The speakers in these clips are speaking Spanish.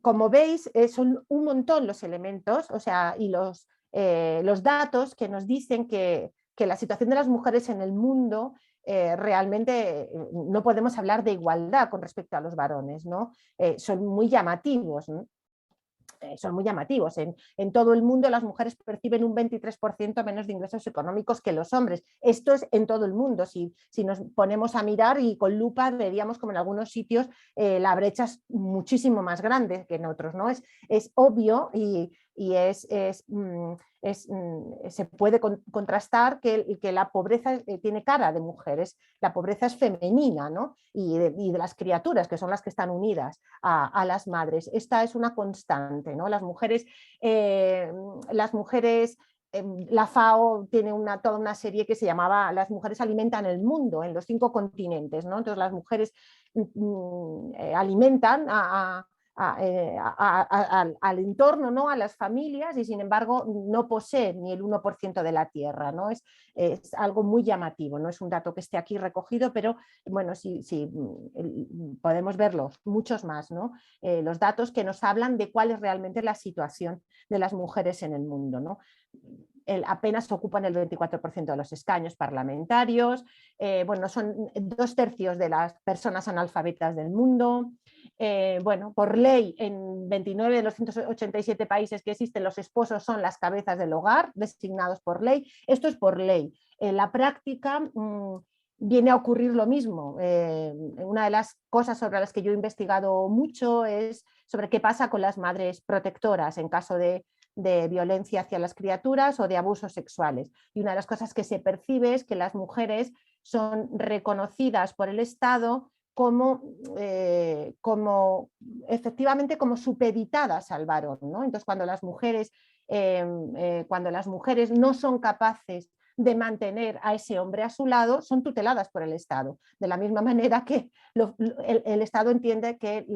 como veis, son un montón los elementos, o sea, y los datos que nos dicen que la situación de las mujeres en el mundo realmente no podemos hablar de igualdad con respecto a los varones, ¿no? Son muy llamativos, ¿no? Son muy llamativos. En todo el mundo las mujeres perciben un 23% menos de ingresos económicos que los hombres. Esto es en todo el mundo. Si nos ponemos a mirar y con lupa veríamos como en algunos sitios la brecha es muchísimo más grande que en otros, ¿no? Es obvio y se puede contrastar que la pobreza tiene cara de mujeres, la pobreza es femenina, ¿no? y de las criaturas, que son las que están unidas a las madres. Esta es una constante, ¿no? Las mujeres la FAO tiene toda una serie que se llamaba Las mujeres alimentan el mundo en los 5 continentes, ¿no? Entonces las mujeres alimentan al entorno, ¿no? A las familias, y sin embargo no poseen ni el 1% de la tierra, ¿no? Es algo muy llamativo, no es un dato que esté aquí recogido, pero bueno, sí, podemos verlos, muchos más, ¿no? Los datos que nos hablan de cuál es realmente la situación de las mujeres en el mundo, ¿no? Apenas ocupan el 24% de los escaños parlamentarios, bueno, son 2/3 de las personas analfabetas del mundo. Bueno, por ley, en 29 de los 187 países que existen, los esposos son las cabezas del hogar, designados por ley. Esto es por ley. En la práctica viene a ocurrir lo mismo. Una de las cosas sobre las que yo he investigado mucho es sobre qué pasa con las madres protectoras en caso de violencia hacia las criaturas o de abusos sexuales. Y una de las cosas que se percibe es que las mujeres son reconocidas por el Estado efectivamente como supeditadas al varón, ¿no? Entonces, cuando las mujeres no son capaces de mantener a ese hombre a su lado, son tuteladas por el Estado. De la misma manera que el Estado entiende que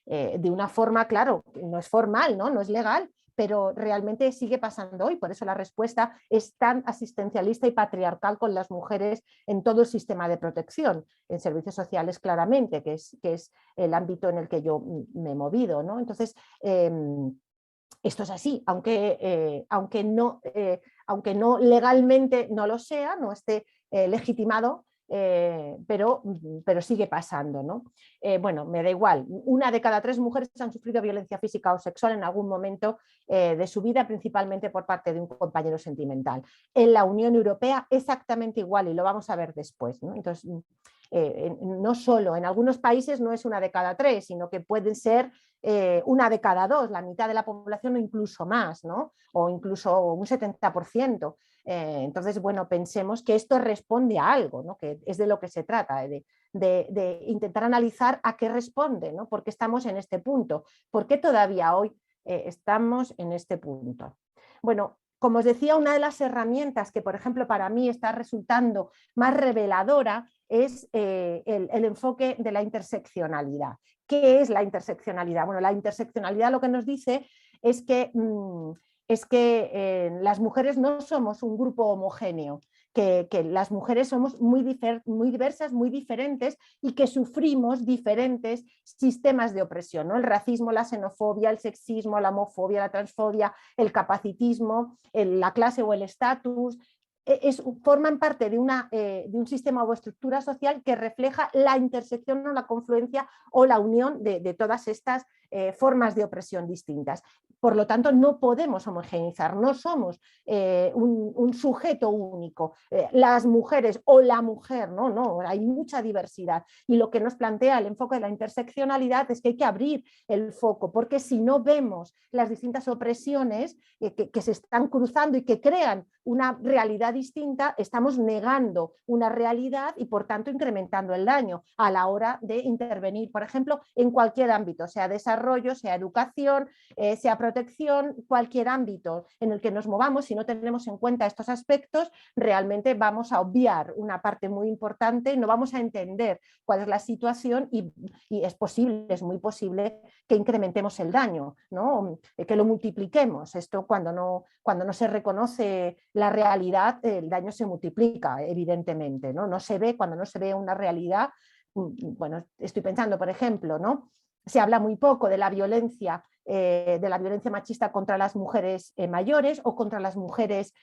de una forma, claro, no es formal, no es legal, pero realmente sigue pasando hoy. Por eso la respuesta es tan asistencialista y patriarcal con las mujeres en todo el sistema de protección, en servicios sociales claramente, que es el ámbito en el que yo me he movido, ¿no? Entonces, esto es así, aunque no legalmente no lo sea, no esté legitimado, pero sigue pasando, ¿no? Bueno, me da igual. 1 de cada 3 mujeres han sufrido violencia física o sexual en algún momento de su vida, principalmente por parte de un compañero sentimental. En la Unión Europea exactamente igual, y lo vamos a ver después, ¿no? Entonces, no solo, en algunos países no es 1 de cada 3, sino que pueden ser 1 de cada 2, la mitad de la población o incluso más, ¿no? O incluso un 70%. Entonces, bueno, pensemos que esto responde a algo, ¿no? Que es de lo que se trata, de intentar analizar a qué responde, ¿no? ¿Por qué estamos en este punto? ¿Por qué todavía hoy estamos en este punto? Bueno, como os decía, una de las herramientas que, por ejemplo, para mí está resultando más reveladora es el enfoque de la interseccionalidad. ¿Qué es la interseccionalidad? Bueno, la interseccionalidad lo que nos dice es que las mujeres no somos un grupo homogéneo, que las mujeres somos muy diversas, muy diferentes, y que sufrimos diferentes sistemas de opresión, ¿no? El racismo, la xenofobia, el sexismo, la homofobia, la transfobia, el capacitismo, la clase o el estatus. Forman parte de un sistema o estructura social que refleja la intersección o la confluencia o la unión de todas estas formas de opresión distintas. Por lo tanto, no podemos homogeneizar, no somos un sujeto único. Las mujeres o la mujer, no, hay mucha diversidad. Y lo que nos plantea el enfoque de la interseccionalidad es que hay que abrir el foco, porque si no vemos las distintas opresiones que se están cruzando y que crean una realidad distinta, estamos negando una realidad y por tanto incrementando el daño a la hora de intervenir, por ejemplo, en cualquier ámbito, sea desarrollo, sea educación, sea protección, cualquier ámbito en el que nos movamos. Si no tenemos en cuenta estos aspectos, realmente vamos a obviar una parte muy importante, no vamos a entender cuál es la situación y es posible, es muy posible que incrementemos el daño, ¿no? Que lo multipliquemos. Esto cuando no se reconoce la realidad, el daño se multiplica, evidentemente, ¿no? Cuando no se ve una realidad, bueno, estoy pensando, por ejemplo, ¿no? Se habla muy poco de la violencia de la violencia machista contra las mujeres mayores o contra las mujeres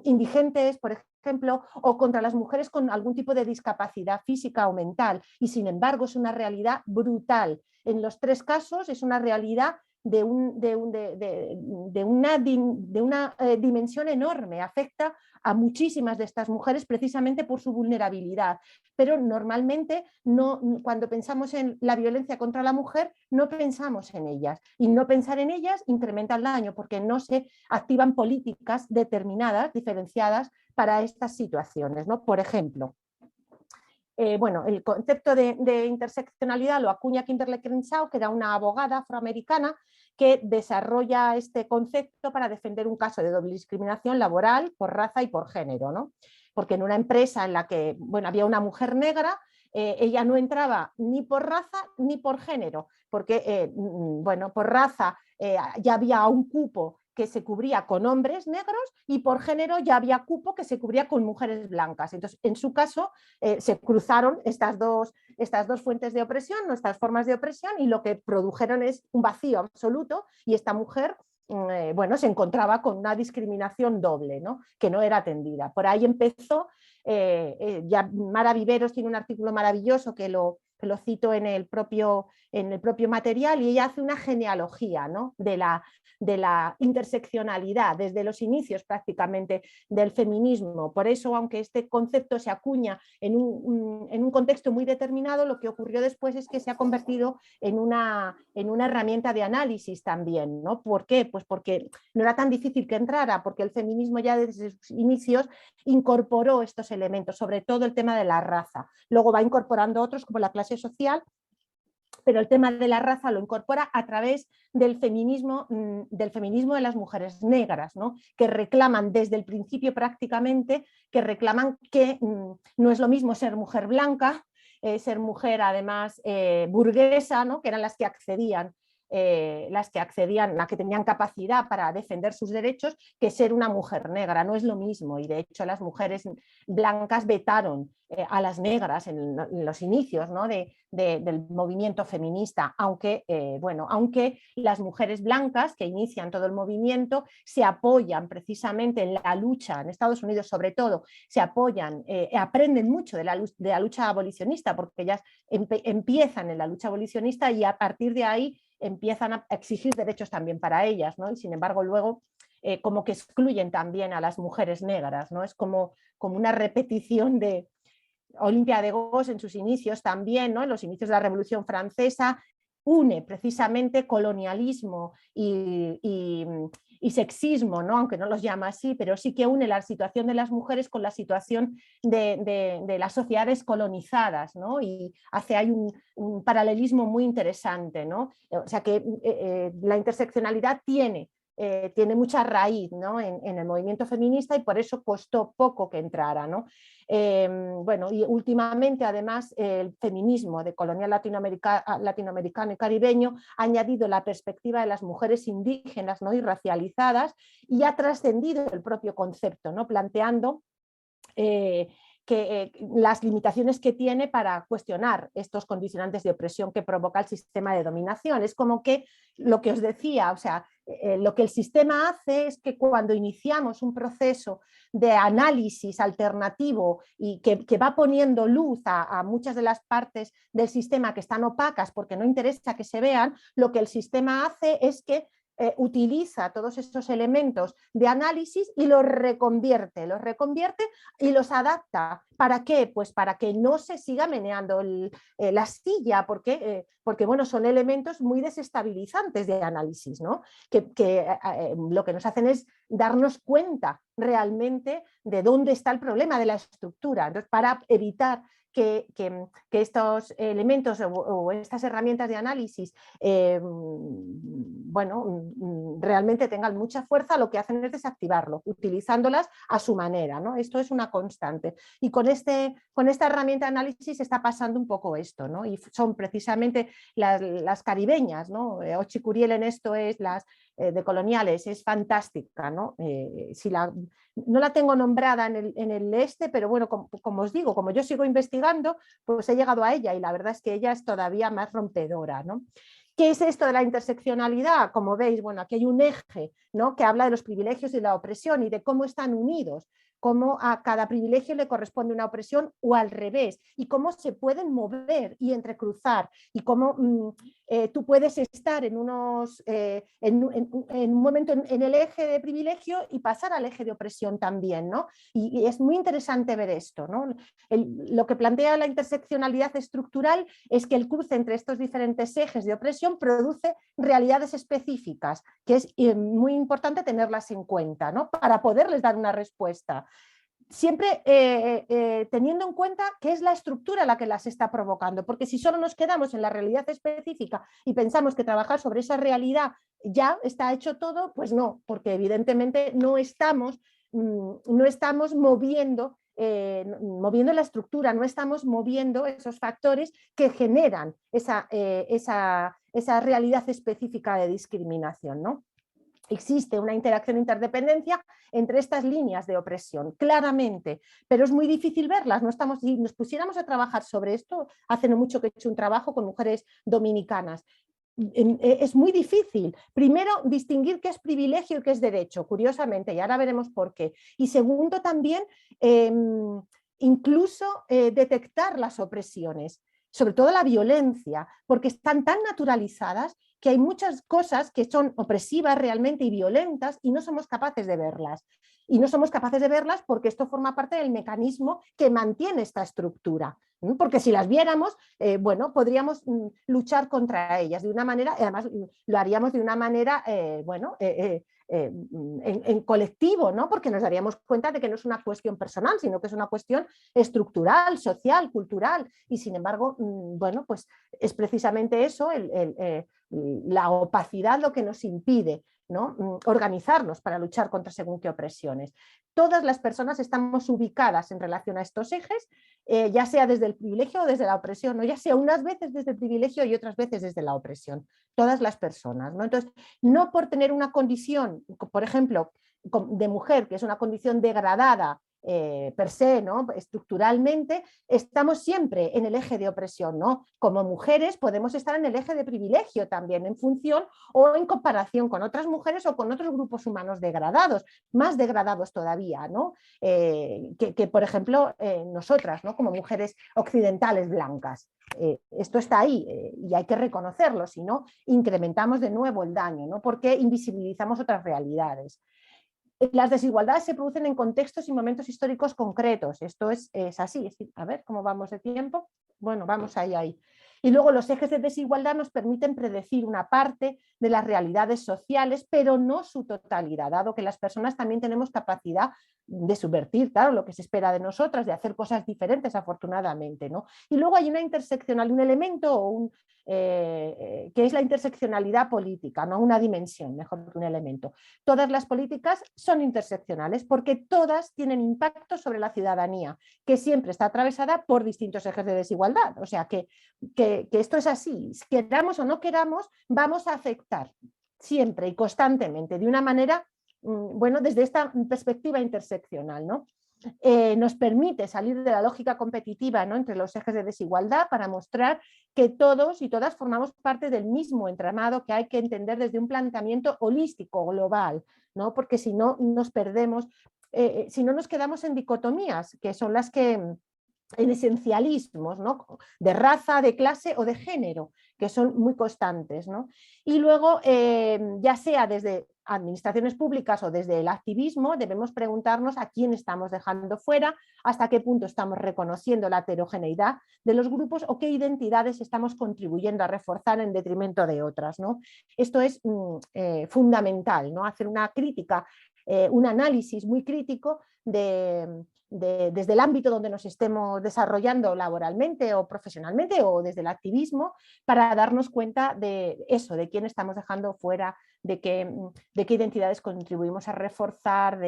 indigentes, por ejemplo, o contra las mujeres con algún tipo de discapacidad física o mental. Y sin embargo es una realidad brutal. En los tres casos es una realidad de una dimensión enorme, afecta a muchísimas de estas mujeres precisamente por su vulnerabilidad, pero normalmente no, cuando pensamos en la violencia contra la mujer no pensamos en ellas, y no pensar en ellas incrementa el daño porque no se activan políticas determinadas, diferenciadas para estas situaciones, ¿no? Por ejemplo, bueno, el concepto de interseccionalidad lo acuña Kimberly Crenshaw, que era una abogada afroamericana que desarrolla este concepto para defender un caso de doble discriminación laboral por raza y por género, ¿no? Porque en una empresa en la que, bueno, había una mujer negra, ella no entraba ni por raza ni por género, porque, bueno, por raza ya había un cupo que se cubría con hombres negros y por género ya había cupo que se cubría con mujeres blancas. Entonces, en su caso, se cruzaron estas dos fuentes de opresión, nuestras formas de opresión, y lo que produjeron es un vacío absoluto, y esta mujer bueno, se encontraba con una discriminación doble, ¿no? Que no era atendida. Por ahí empezó, ya Mara Viveros tiene un artículo maravilloso que lo cito en el propio material, y ella hace una genealogía, ¿no? de la interseccionalidad desde los inicios prácticamente del feminismo. Por eso, aunque este concepto se acuña en un contexto muy determinado, lo que ocurrió después es que se ha convertido en una herramienta de análisis también, ¿no? ¿Por qué? Pues porque no era tan difícil que entrara, porque el feminismo ya desde sus inicios incorporó estos elementos, sobre todo el tema de la raza. Luego va incorporando otros como la clase social, pero el tema de la raza lo incorpora a través del feminismo de las mujeres negras, ¿no? Que reclaman desde el principio prácticamente, que reclaman que no es lo mismo ser mujer blanca, ser mujer además burguesa, ¿no? Que eran las que accedían, las que tenían capacidad para defender sus derechos, que ser una mujer negra. No es lo mismo, y de hecho las mujeres blancas vetaron a las negras en los inicios, ¿no? del movimiento feminista, aunque, bueno, aunque las mujeres blancas que inician todo el movimiento se apoyan precisamente en la lucha, en Estados Unidos sobre todo, se apoyan, aprenden mucho de la lucha abolicionista, porque ellas empiezan en la lucha abolicionista y a partir de ahí empiezan a exigir derechos también para ellas, ¿no? Y sin embargo luego como que excluyen también a las mujeres negras, ¿no? Es como una repetición de Olimpia de Gauss en sus inicios también, ¿no? En los inicios de la Revolución Francesa, une precisamente colonialismo y sexismo, ¿no? Aunque no los llama así, pero sí que une la situación de las mujeres con la situación de las sociedades colonizadas, ¿no? Y hace ahí un paralelismo muy interesante, ¿no? O sea que la interseccionalidad tiene mucha raíz, ¿no? en el movimiento feminista, y por eso costó poco que entrara, ¿no? Bueno, y últimamente además el feminismo de colonial latinoamericano y caribeño ha añadido la perspectiva de las mujeres indígenas, ¿no? y racializadas, y ha trascendido el propio concepto, ¿no? planteando las limitaciones que tiene para cuestionar estos condicionantes de opresión que provoca el sistema de dominación. Es como que lo que os decía, o sea, lo que el sistema hace es que cuando iniciamos un proceso de análisis alternativo y que va poniendo luz a muchas de las partes del sistema que están opacas porque no interesa que se vean, lo que el sistema hace es que utiliza todos estos elementos de análisis y los reconvierte y los adapta. ¿Para qué? Pues para que no se siga meneando la astilla, porque bueno, son elementos muy desestabilizantes de análisis, ¿no? que lo que nos hacen es darnos cuenta realmente de dónde está el problema de la estructura. Entonces, para evitar que estos elementos o estas herramientas de análisis bueno, realmente tengan mucha fuerza, lo que hacen es desactivarlo, utilizándolas a su manera, ¿no? Esto es una constante. Y con esta herramienta de análisis está pasando un poco esto, ¿no? Y son precisamente las caribeñas, ¿no? Ochi Curiel en esto es de coloniales, es fantástica, ¿no? No la tengo nombrada en el este, pero bueno, como os digo, como yo sigo investigando, pues he llegado a ella, y la verdad es que ella es todavía más rompedora, ¿no? ¿Qué es esto de la interseccionalidad? Como veis, bueno, aquí hay un eje, ¿no?, que habla de los privilegios y de la opresión y de cómo están unidos, cómo a cada privilegio le corresponde una opresión o al revés, y cómo se pueden mover y entrecruzar, y cómo tú puedes estar en un momento en el eje de privilegio y pasar al eje de opresión también, ¿no? Y es muy interesante ver esto, ¿no? Lo que plantea la interseccionalidad estructural es que el cruce entre estos diferentes ejes de opresión produce realidades específicas, que es muy importante tenerlas en cuenta, ¿no?, para poderles dar una respuesta. Siempre teniendo en cuenta qué es la estructura la que las está provocando, porque si solo nos quedamos en la realidad específica y pensamos que trabajar sobre esa realidad ya está hecho todo, pues no, porque evidentemente no estamos moviendo moviendo la estructura, no estamos moviendo esos factores que generan esa realidad específica de discriminación, ¿no? Existe una interacción, interdependencia entre estas líneas de opresión, claramente, pero es muy difícil verlas. No estamos, si nos pusiéramos a trabajar sobre esto, hace no mucho que he hecho un trabajo con mujeres dominicanas, es muy difícil. Primero, distinguir qué es privilegio y qué es derecho, curiosamente, y ahora veremos por qué. Y segundo, también, incluso detectar las opresiones, sobre todo la violencia, porque están tan naturalizadas que hay muchas cosas que son opresivas realmente y violentas y no somos capaces de verlas. Y no somos capaces de verlas porque esto forma parte del mecanismo que mantiene esta estructura. Porque si las viéramos, bueno, podríamos luchar contra ellas de una manera, además lo haríamos de una manera, en colectivo, ¿no?, porque nos daríamos cuenta de que no es una cuestión personal, sino que es una cuestión estructural, social, cultural, y sin embargo, bueno, pues es precisamente eso, la opacidad lo que nos impide, ¿no?, organizarnos para luchar contra según qué opresiones. Todas las personas estamos ubicadas en relación a estos ejes, ya sea desde el privilegio o desde la opresión, o ya sea unas veces desde el privilegio y otras veces desde la opresión, todas las personas, ¿no? Entonces, no por tener una condición, por ejemplo, de mujer, que es una condición degradada per se, ¿no?, estructuralmente, estamos siempre en el eje de opresión, ¿no? Como mujeres podemos estar en el eje de privilegio también, en función o en comparación con otras mujeres o con otros grupos humanos degradados, más degradados todavía, ¿no? Que por ejemplo, nosotras, ¿no?, como mujeres occidentales blancas. Esto está ahí y hay que reconocerlo, si no, incrementamos de nuevo el daño, ¿no?, porque invisibilizamos otras realidades. Las desigualdades se producen en contextos y momentos históricos concretos. Esto es así. A ver, ¿cómo vamos de tiempo? Bueno, vamos ahí. Y luego los ejes de desigualdad nos permiten predecir una parte de las realidades sociales, pero no su totalidad, dado que las personas también tenemos capacidad de subvertir, claro, lo que se espera de nosotras, de hacer cosas diferentes, afortunadamente, ¿no? Y luego hay una interseccionalidad, un elemento que es la interseccionalidad política, no una dimensión, mejor que un elemento. Todas las políticas son interseccionales porque todas tienen impacto sobre la ciudadanía, que siempre está atravesada por distintos ejes de desigualdad. O sea que esto es así, queramos o no queramos, vamos a afectar siempre y constantemente, de una manera, bueno, desde esta perspectiva interseccional, ¿no? Nos permite salir de la lógica competitiva, ¿no?, entre los ejes de desigualdad, para mostrar que todos y todas formamos parte del mismo entramado que hay que entender desde un planteamiento holístico, global, ¿no?, porque si no nos perdemos, si no nos quedamos en dicotomías, que son las que en esencialismos, ¿no?, de raza, de clase o de género, que son muy constantes, ¿no? Y luego, ya sea desde administraciones públicas o desde el activismo, debemos preguntarnos a quién estamos dejando fuera, hasta qué punto estamos reconociendo la heterogeneidad de los grupos o qué identidades estamos contribuyendo a reforzar en detrimento de otras, ¿no? Esto es fundamental, ¿no?, hacer una crítica, un análisis muy crítico desde el ámbito donde nos estemos desarrollando laboralmente o profesionalmente o desde el activismo, para darnos cuenta de eso, de quién estamos dejando fuera, de qué identidades contribuimos a reforzar.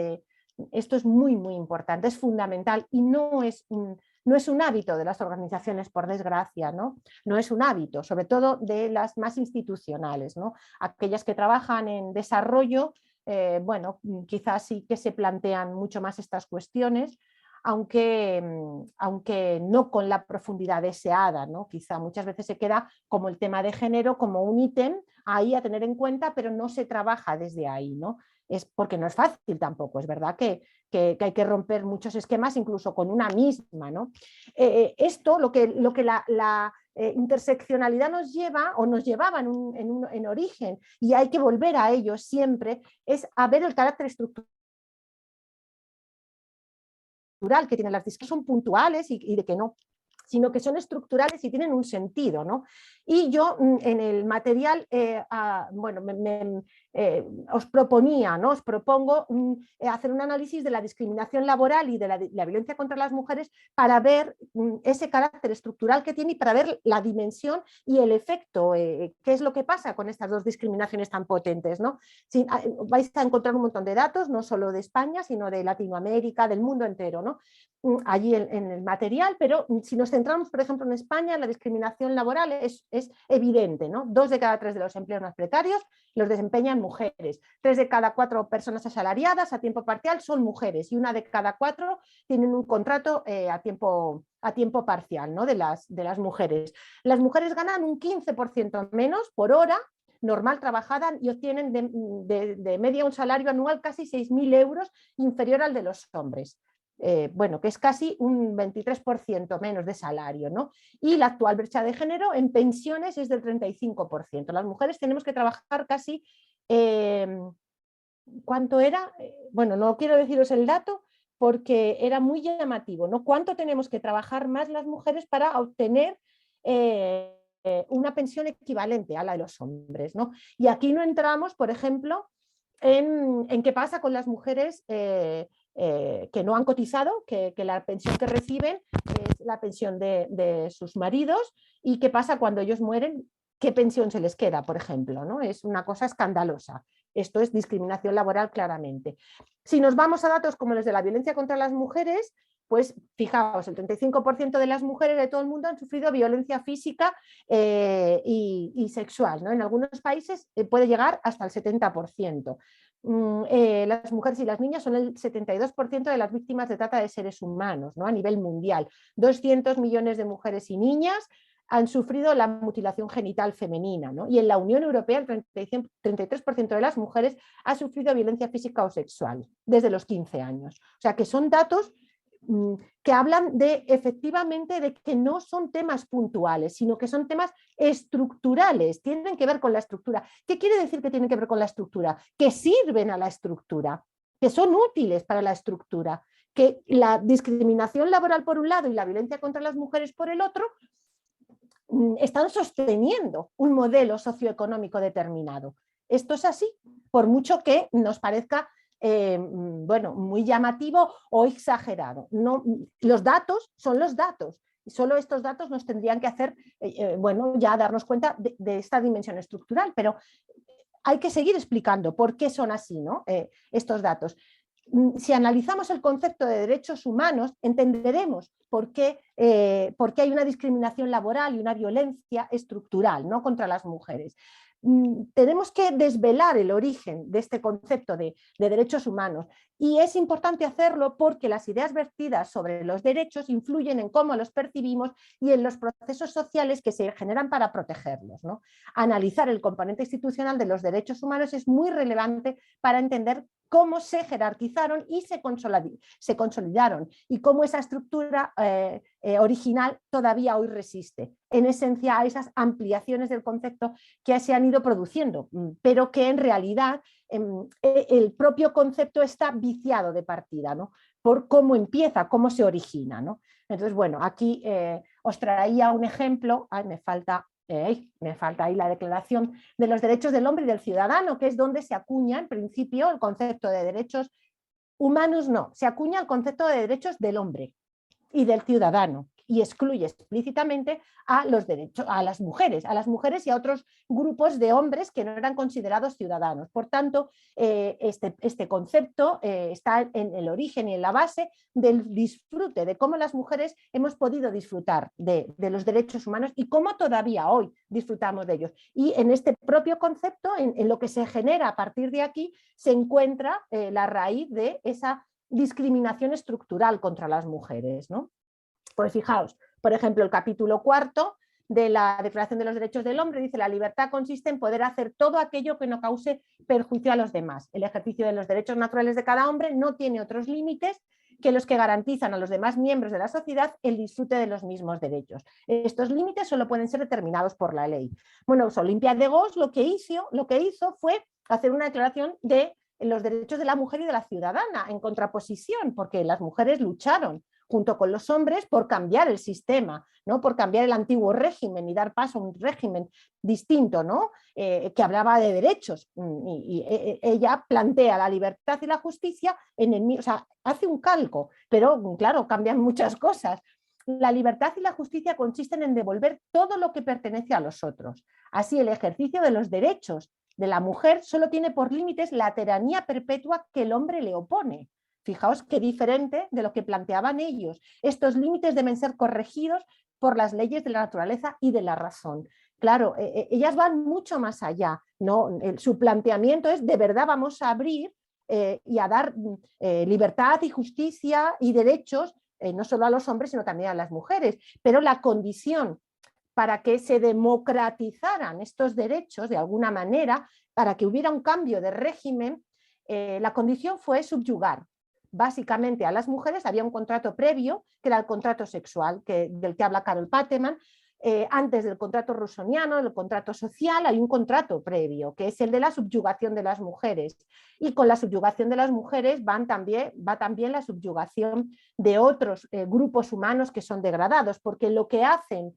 Esto es muy, muy importante, es fundamental y no es un hábito de las organizaciones, por desgracia, ¿no? No es un hábito, sobre todo de las más institucionales, ¿no? Aquellas que trabajan en desarrollo, bueno, quizás sí que se plantean mucho más estas cuestiones. aunque no con la profundidad deseada, ¿no? Quizá muchas veces se queda como el tema de género, como un ítem ahí a tener en cuenta, pero no se trabaja desde ahí, ¿no? Es porque no es fácil tampoco, es verdad que hay que romper muchos esquemas incluso con una misma, ¿no? Esto, lo que la interseccionalidad nos lleva o nos llevaba en origen, y hay que volver a ello siempre, es a ver el carácter estructural que tienen las discusiones, son puntuales y de que no, sino que son estructurales y tienen un sentido, ¿no? Y yo en el material, bueno, os proponía, ¿no? Os propongo hacer un análisis de la discriminación laboral y de la violencia contra las mujeres para ver ese carácter estructural que tiene y para ver la dimensión y el efecto, qué es lo que pasa con estas dos discriminaciones tan potentes, ¿no? Sí, vais a encontrar un montón de datos, no solo de España, sino de Latinoamérica, del mundo entero, ¿no? Allí en el material, pero si nos centramos, por ejemplo, en España, la discriminación laboral es evidente, ¿no? 2 de cada 3 de los empleos más precarios los desempeñan mujeres, 3 de cada 4 personas asalariadas a tiempo parcial son mujeres y 1 de cada 4 tienen un contrato a tiempo parcial, ¿no? de las mujeres. Las mujeres ganan un 15% menos por hora normal trabajada y obtienen de media un salario anual casi 6.000 euros inferior al de los hombres. Bueno, que es casi un 23% menos de salario, ¿no? Y la actual brecha de género en pensiones es del 35%. Las mujeres tenemos que trabajar casi, ¿cuánto era? Bueno, no quiero deciros el dato porque era muy llamativo, ¿no? ¿Cuánto tenemos que trabajar más las mujeres para obtener una pensión equivalente a la de los hombres, ¿no? Y aquí no entramos, por ejemplo, en qué pasa con las mujeres que no han cotizado, que la pensión que reciben es la pensión de sus maridos, y qué pasa cuando ellos mueren, qué pensión se les queda, por ejemplo, ¿no? Es una cosa escandalosa. Esto es discriminación laboral claramente. Si nos vamos a datos como los de la violencia contra las mujeres, pues fijaos, el 35% de las mujeres de todo el mundo han sufrido violencia física y sexual, ¿no? En algunos países puede llegar hasta el 70%. Las mujeres y las niñas son el 72% de las víctimas de trata de seres humanos, ¿no? A nivel mundial. 200 millones de mujeres y niñas han sufrido la mutilación genital femenina, ¿no? Y en la Unión Europea el 33% de las mujeres ha sufrido violencia física o sexual desde los 15 años. O sea que son datos que hablan de efectivamente de que no son temas puntuales, sino que son temas estructurales, tienen que ver con la estructura. ¿Qué quiere decir que tienen que ver con la estructura? Que sirven a la estructura, que son útiles para la estructura, que la discriminación laboral por un lado y la violencia contra las mujeres por el otro están sosteniendo un modelo socioeconómico determinado. Esto es así, por mucho que nos parezca bueno, muy llamativo o exagerado. No, los datos son los datos. Y solo estos datos nos tendrían que hacer, bueno, ya darnos cuenta de esta dimensión estructural, pero hay que seguir explicando por qué son así, ¿no? Estos datos. Si analizamos el concepto de derechos humanos, entenderemos por qué hay una discriminación laboral y una violencia estructural, ¿no? Contra las mujeres. Tenemos que desvelar el origen de este concepto de derechos humanos, y es importante hacerlo porque las ideas vertidas sobre los derechos influyen en cómo los percibimos y en los procesos sociales que se generan para protegerlos, ¿no? Analizar el componente institucional de los derechos humanos es muy relevante para entender cómo se jerarquizaron y se consolidaron y cómo esa estructura original todavía hoy resiste, en esencia a esas ampliaciones del concepto que se han ido produciendo, pero que en realidad el propio concepto está viciado de partida, ¿no? Por cómo empieza, cómo se origina, ¿no? Entonces, bueno, aquí os traía un ejemplo, me falta ahí la Declaración de los Derechos del Hombre y del Ciudadano, que es donde se acuña en principio el concepto de derechos humanos, no, se acuña el concepto de derechos del hombre y del ciudadano, y excluye explícitamente a los derechos, a las mujeres y a otros grupos de hombres que no eran considerados ciudadanos. Por tanto, este concepto está en el origen y en la base del disfrute, de cómo las mujeres hemos podido disfrutar de los derechos humanos y cómo todavía hoy disfrutamos de ellos. Y en este propio concepto, en lo que se genera a partir de aquí, se encuentra la raíz de esa discriminación estructural contra las mujeres, ¿no? Pues fijaos, por ejemplo, el capítulo 4 de la Declaración de los Derechos del Hombre dice: la libertad consiste en poder hacer todo aquello que no cause perjuicio a los demás. El ejercicio de los derechos naturales de cada hombre no tiene otros límites que los que garantizan a los demás miembros de la sociedad el disfrute de los mismos derechos. Estos límites solo pueden ser determinados por la ley. Bueno, Olimpia de Gos lo que hizo fue hacer una declaración de los derechos de la mujer y de la ciudadana, en contraposición, porque las mujeres lucharon junto con los hombres por cambiar el sistema, ¿no? Por cambiar el antiguo régimen y dar paso a un régimen distinto, ¿no? Que hablaba de derechos. Ella plantea la libertad y la justicia o sea, hace un calco, pero claro, cambian muchas cosas. La libertad y la justicia consisten en devolver todo lo que pertenece a los otros. Así, el ejercicio de los derechos de la mujer solo tiene por límites la tiranía perpetua que el hombre le opone. Fijaos qué diferente de lo que planteaban ellos. Estos límites deben ser corregidos por las leyes de la naturaleza y de la razón. Claro, ellas van mucho más allá, ¿no? Su planteamiento es: de verdad vamos a abrir y a dar libertad y justicia y derechos, no solo a los hombres, sino también a las mujeres. Pero la condición para que se democratizaran estos derechos de alguna manera, para que hubiera un cambio de régimen, la condición fue subyugar básicamente a las mujeres. Había un contrato previo, que era el contrato sexual, del que habla Carol Pateman. Antes del contrato rusoniano, el contrato social, hay un contrato previo, que es el de la subyugación de las mujeres. Y con la subyugación de las mujeres va también la subyugación de otros grupos humanos que son degradados, porque lo que hace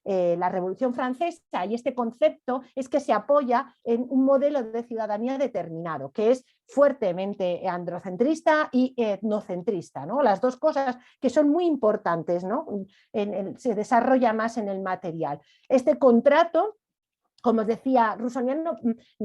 la Revolución Francesa y este concepto es que se apoya en un modelo de ciudadanía determinado, que es fuertemente androcentrista y etnocentrista, ¿no? Las dos cosas que son muy importantes, ¿no? Se desarrolla más en el material. Este contrato, como os decía, rusoniano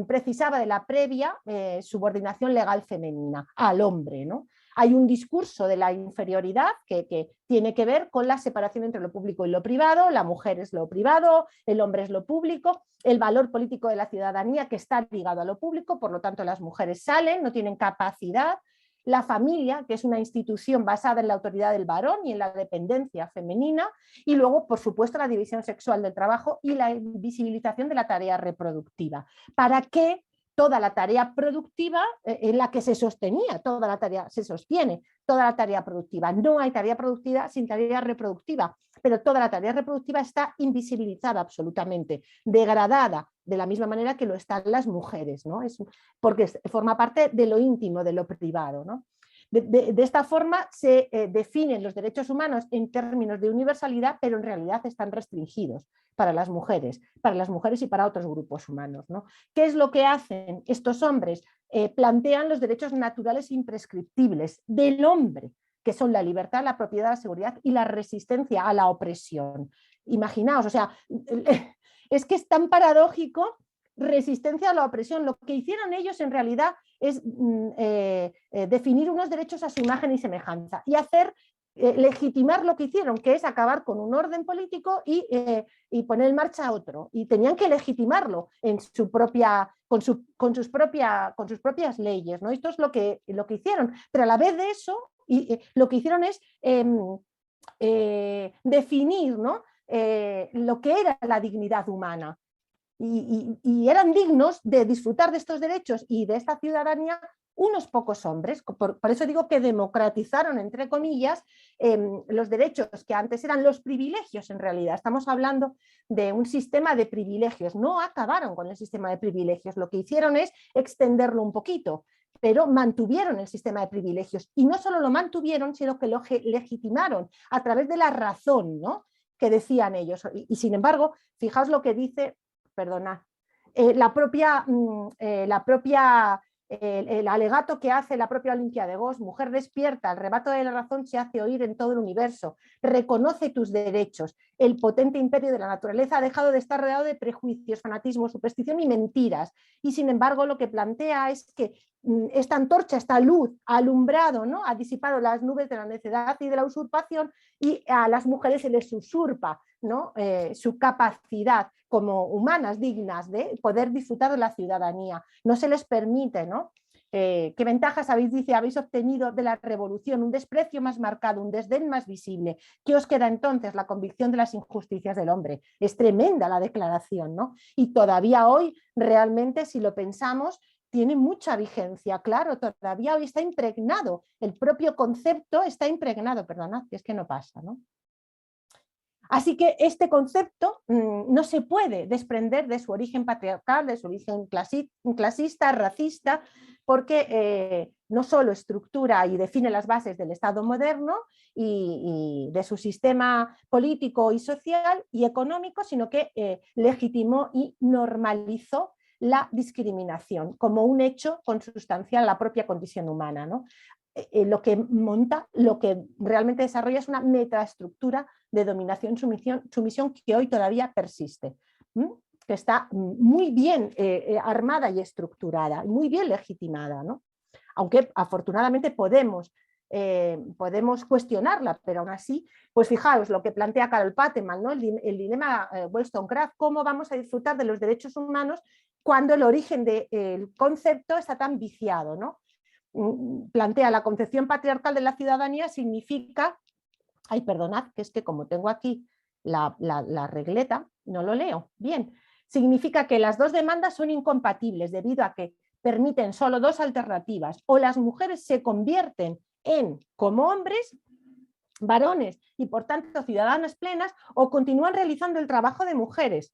precisaba de la previa subordinación legal femenina al hombre, ¿no? Hay un discurso de la inferioridad que tiene que ver con la separación entre lo público y lo privado. La mujer es lo privado, el hombre es lo público, el valor político de la ciudadanía que está ligado a lo público, por lo tanto las mujeres salen, no tienen capacidad. La familia, que es una institución basada en la autoridad del varón y en la dependencia femenina, y luego, por supuesto, la división sexual del trabajo y la invisibilización de la tarea reproductiva. ¿Para qué? Toda la tarea productiva en la que se sostenía, toda la tarea se sostiene, toda la tarea productiva. No hay tarea productiva sin tarea reproductiva, pero toda la tarea reproductiva está invisibilizada absolutamente, degradada, de la misma manera que lo están las mujeres, ¿no? Porque forma parte de lo íntimo, de lo privado, ¿no? De esta forma se definen los derechos humanos en términos de universalidad, pero en realidad están restringidos para las mujeres y para otros grupos humanos, ¿no? ¿Qué es lo que hacen estos hombres? Plantean los derechos naturales imprescriptibles del hombre, que son la libertad, la propiedad, la seguridad y la resistencia a la opresión. Imaginaos, o sea, es que es tan paradójico. Resistencia a la opresión. Lo que hicieron ellos en realidad es definir unos derechos a su imagen y semejanza y hacer legitimar lo que hicieron, que es acabar con un orden político y poner en marcha otro. Y tenían que legitimarlo en con sus propias leyes, ¿no? Esto es lo que hicieron. Pero a la vez de eso, lo que hicieron es definir, ¿no? Lo que era la dignidad humana. Y eran dignos de disfrutar de estos derechos y de esta ciudadanía unos pocos hombres. Por eso digo que democratizaron, entre comillas, los derechos que antes eran los privilegios. En realidad estamos hablando de un sistema de privilegios. No acabaron con el sistema de privilegios, lo que hicieron es extenderlo un poquito, pero mantuvieron el sistema de privilegios. Y no solo lo mantuvieron, sino que lo legitimaron a través de la razón, ¿no?, que decían ellos. Y sin embargo, fijaos lo que dice, perdona, el alegato que hace la propia Olimpia de Gos: mujer despierta, el rebato de la razón se hace oír en todo el universo, reconoce tus derechos, el potente imperio de la naturaleza ha dejado de estar rodeado de prejuicios, fanatismo, superstición y mentiras, y sin embargo lo que plantea es que esta antorcha, esta luz ha alumbrado, ¿no?, ha disipado las nubes de la necedad y de la usurpación, y a las mujeres se les usurpa, ¿no?, su capacidad como humanas dignas de poder disfrutar de la ciudadanía. No se les permite, ¿no?, ¿Qué ventajas habéis obtenido de la revolución? Un desprecio más marcado, un desdén más visible. ¿Qué os queda entonces? La convicción de las injusticias del hombre. Es tremenda la declaración, ¿no? Y todavía hoy, realmente, si lo pensamos, tiene mucha vigencia, claro, todavía hoy está impregnado, el propio concepto está impregnado, perdonad, que es que no pasa, ¿no? Así que este concepto no se puede desprender de su origen patriarcal, de su origen clasista, racista, porque no solo estructura y define las bases del Estado moderno y de su sistema político y social y económico, sino que legitimó y normalizó la discriminación como un hecho consustancial a la propia condición humana, ¿no? Lo que monta, lo que realmente desarrolla es una metaestructura de dominación, sumisión que hoy todavía persiste, que está muy bien armada y estructurada, muy bien legitimada, ¿no? Aunque afortunadamente podemos cuestionarla, pero aún así, pues fijaos lo que plantea Carol Pateman, ¿no? el dilema Wollstonecraft, cómo vamos a disfrutar de los derechos humanos cuando el origen del concepto está tan viciado, ¿no? Plantea la concepción patriarcal de la ciudadanía significa, ay, perdonad, que es que como tengo aquí la regleta, no lo leo bien, significa que las dos demandas son incompatibles debido a que permiten solo dos alternativas: o las mujeres se convierten como hombres, varones y por tanto ciudadanas plenas, o continúan realizando el trabajo de mujeres,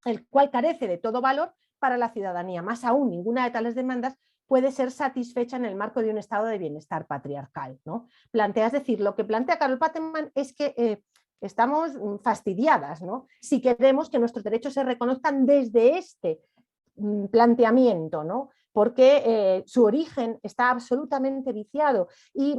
el cual carece de todo valor para la ciudadanía. Más aún, ninguna de tales demandas puede ser satisfecha en el marco de un estado de bienestar patriarcal, ¿no? Es decir, lo que plantea Carol Pateman es que estamos fastidiadas, ¿no? Si queremos que nuestros derechos se reconozcan desde este planteamiento, ¿no? Porque su origen está absolutamente viciado y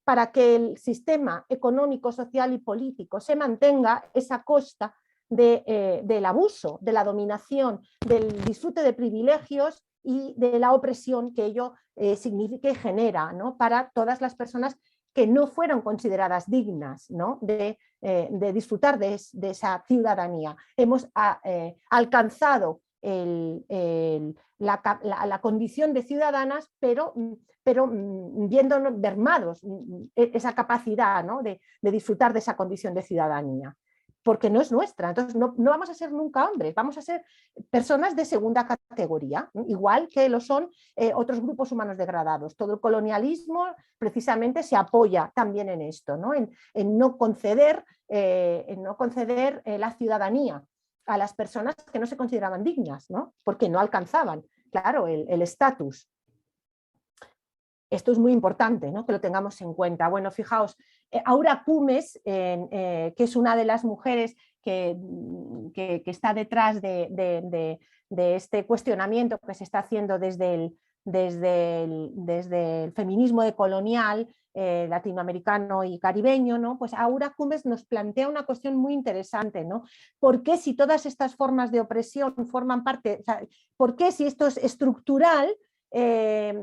para que el sistema económico, social y político se mantenga es a costa del abuso, de la dominación, del disfrute de privilegios y de la opresión que ello significa y genera, ¿no? Para todas las personas que no fueron consideradas dignas, ¿no? de disfrutar de esa ciudadanía. Hemos alcanzado la condición de ciudadanas, pero viéndonos mermados esa capacidad, ¿no? de disfrutar de esa condición de ciudadanía, porque no es nuestra. Entonces no vamos a ser nunca hombres, vamos a ser personas de segunda categoría, igual que lo son otros grupos humanos degradados. Todo el colonialismo precisamente se apoya también en esto, ¿no? En no conceder la ciudadanía a las personas que no se consideraban dignas, ¿no? Porque no alcanzaban, claro, el estatus. Esto es muy importante, ¿no? Que lo tengamos en cuenta. Bueno, fijaos, Aura Cumes, que es una de las mujeres que está detrás de este cuestionamiento que se está haciendo desde el feminismo decolonial latinoamericano y caribeño, ¿no? Pues Aura Cumes nos plantea una cuestión muy interesante, ¿no? ¿Por qué si todas estas formas de opresión forman parte, o sea, por qué si esto es estructural,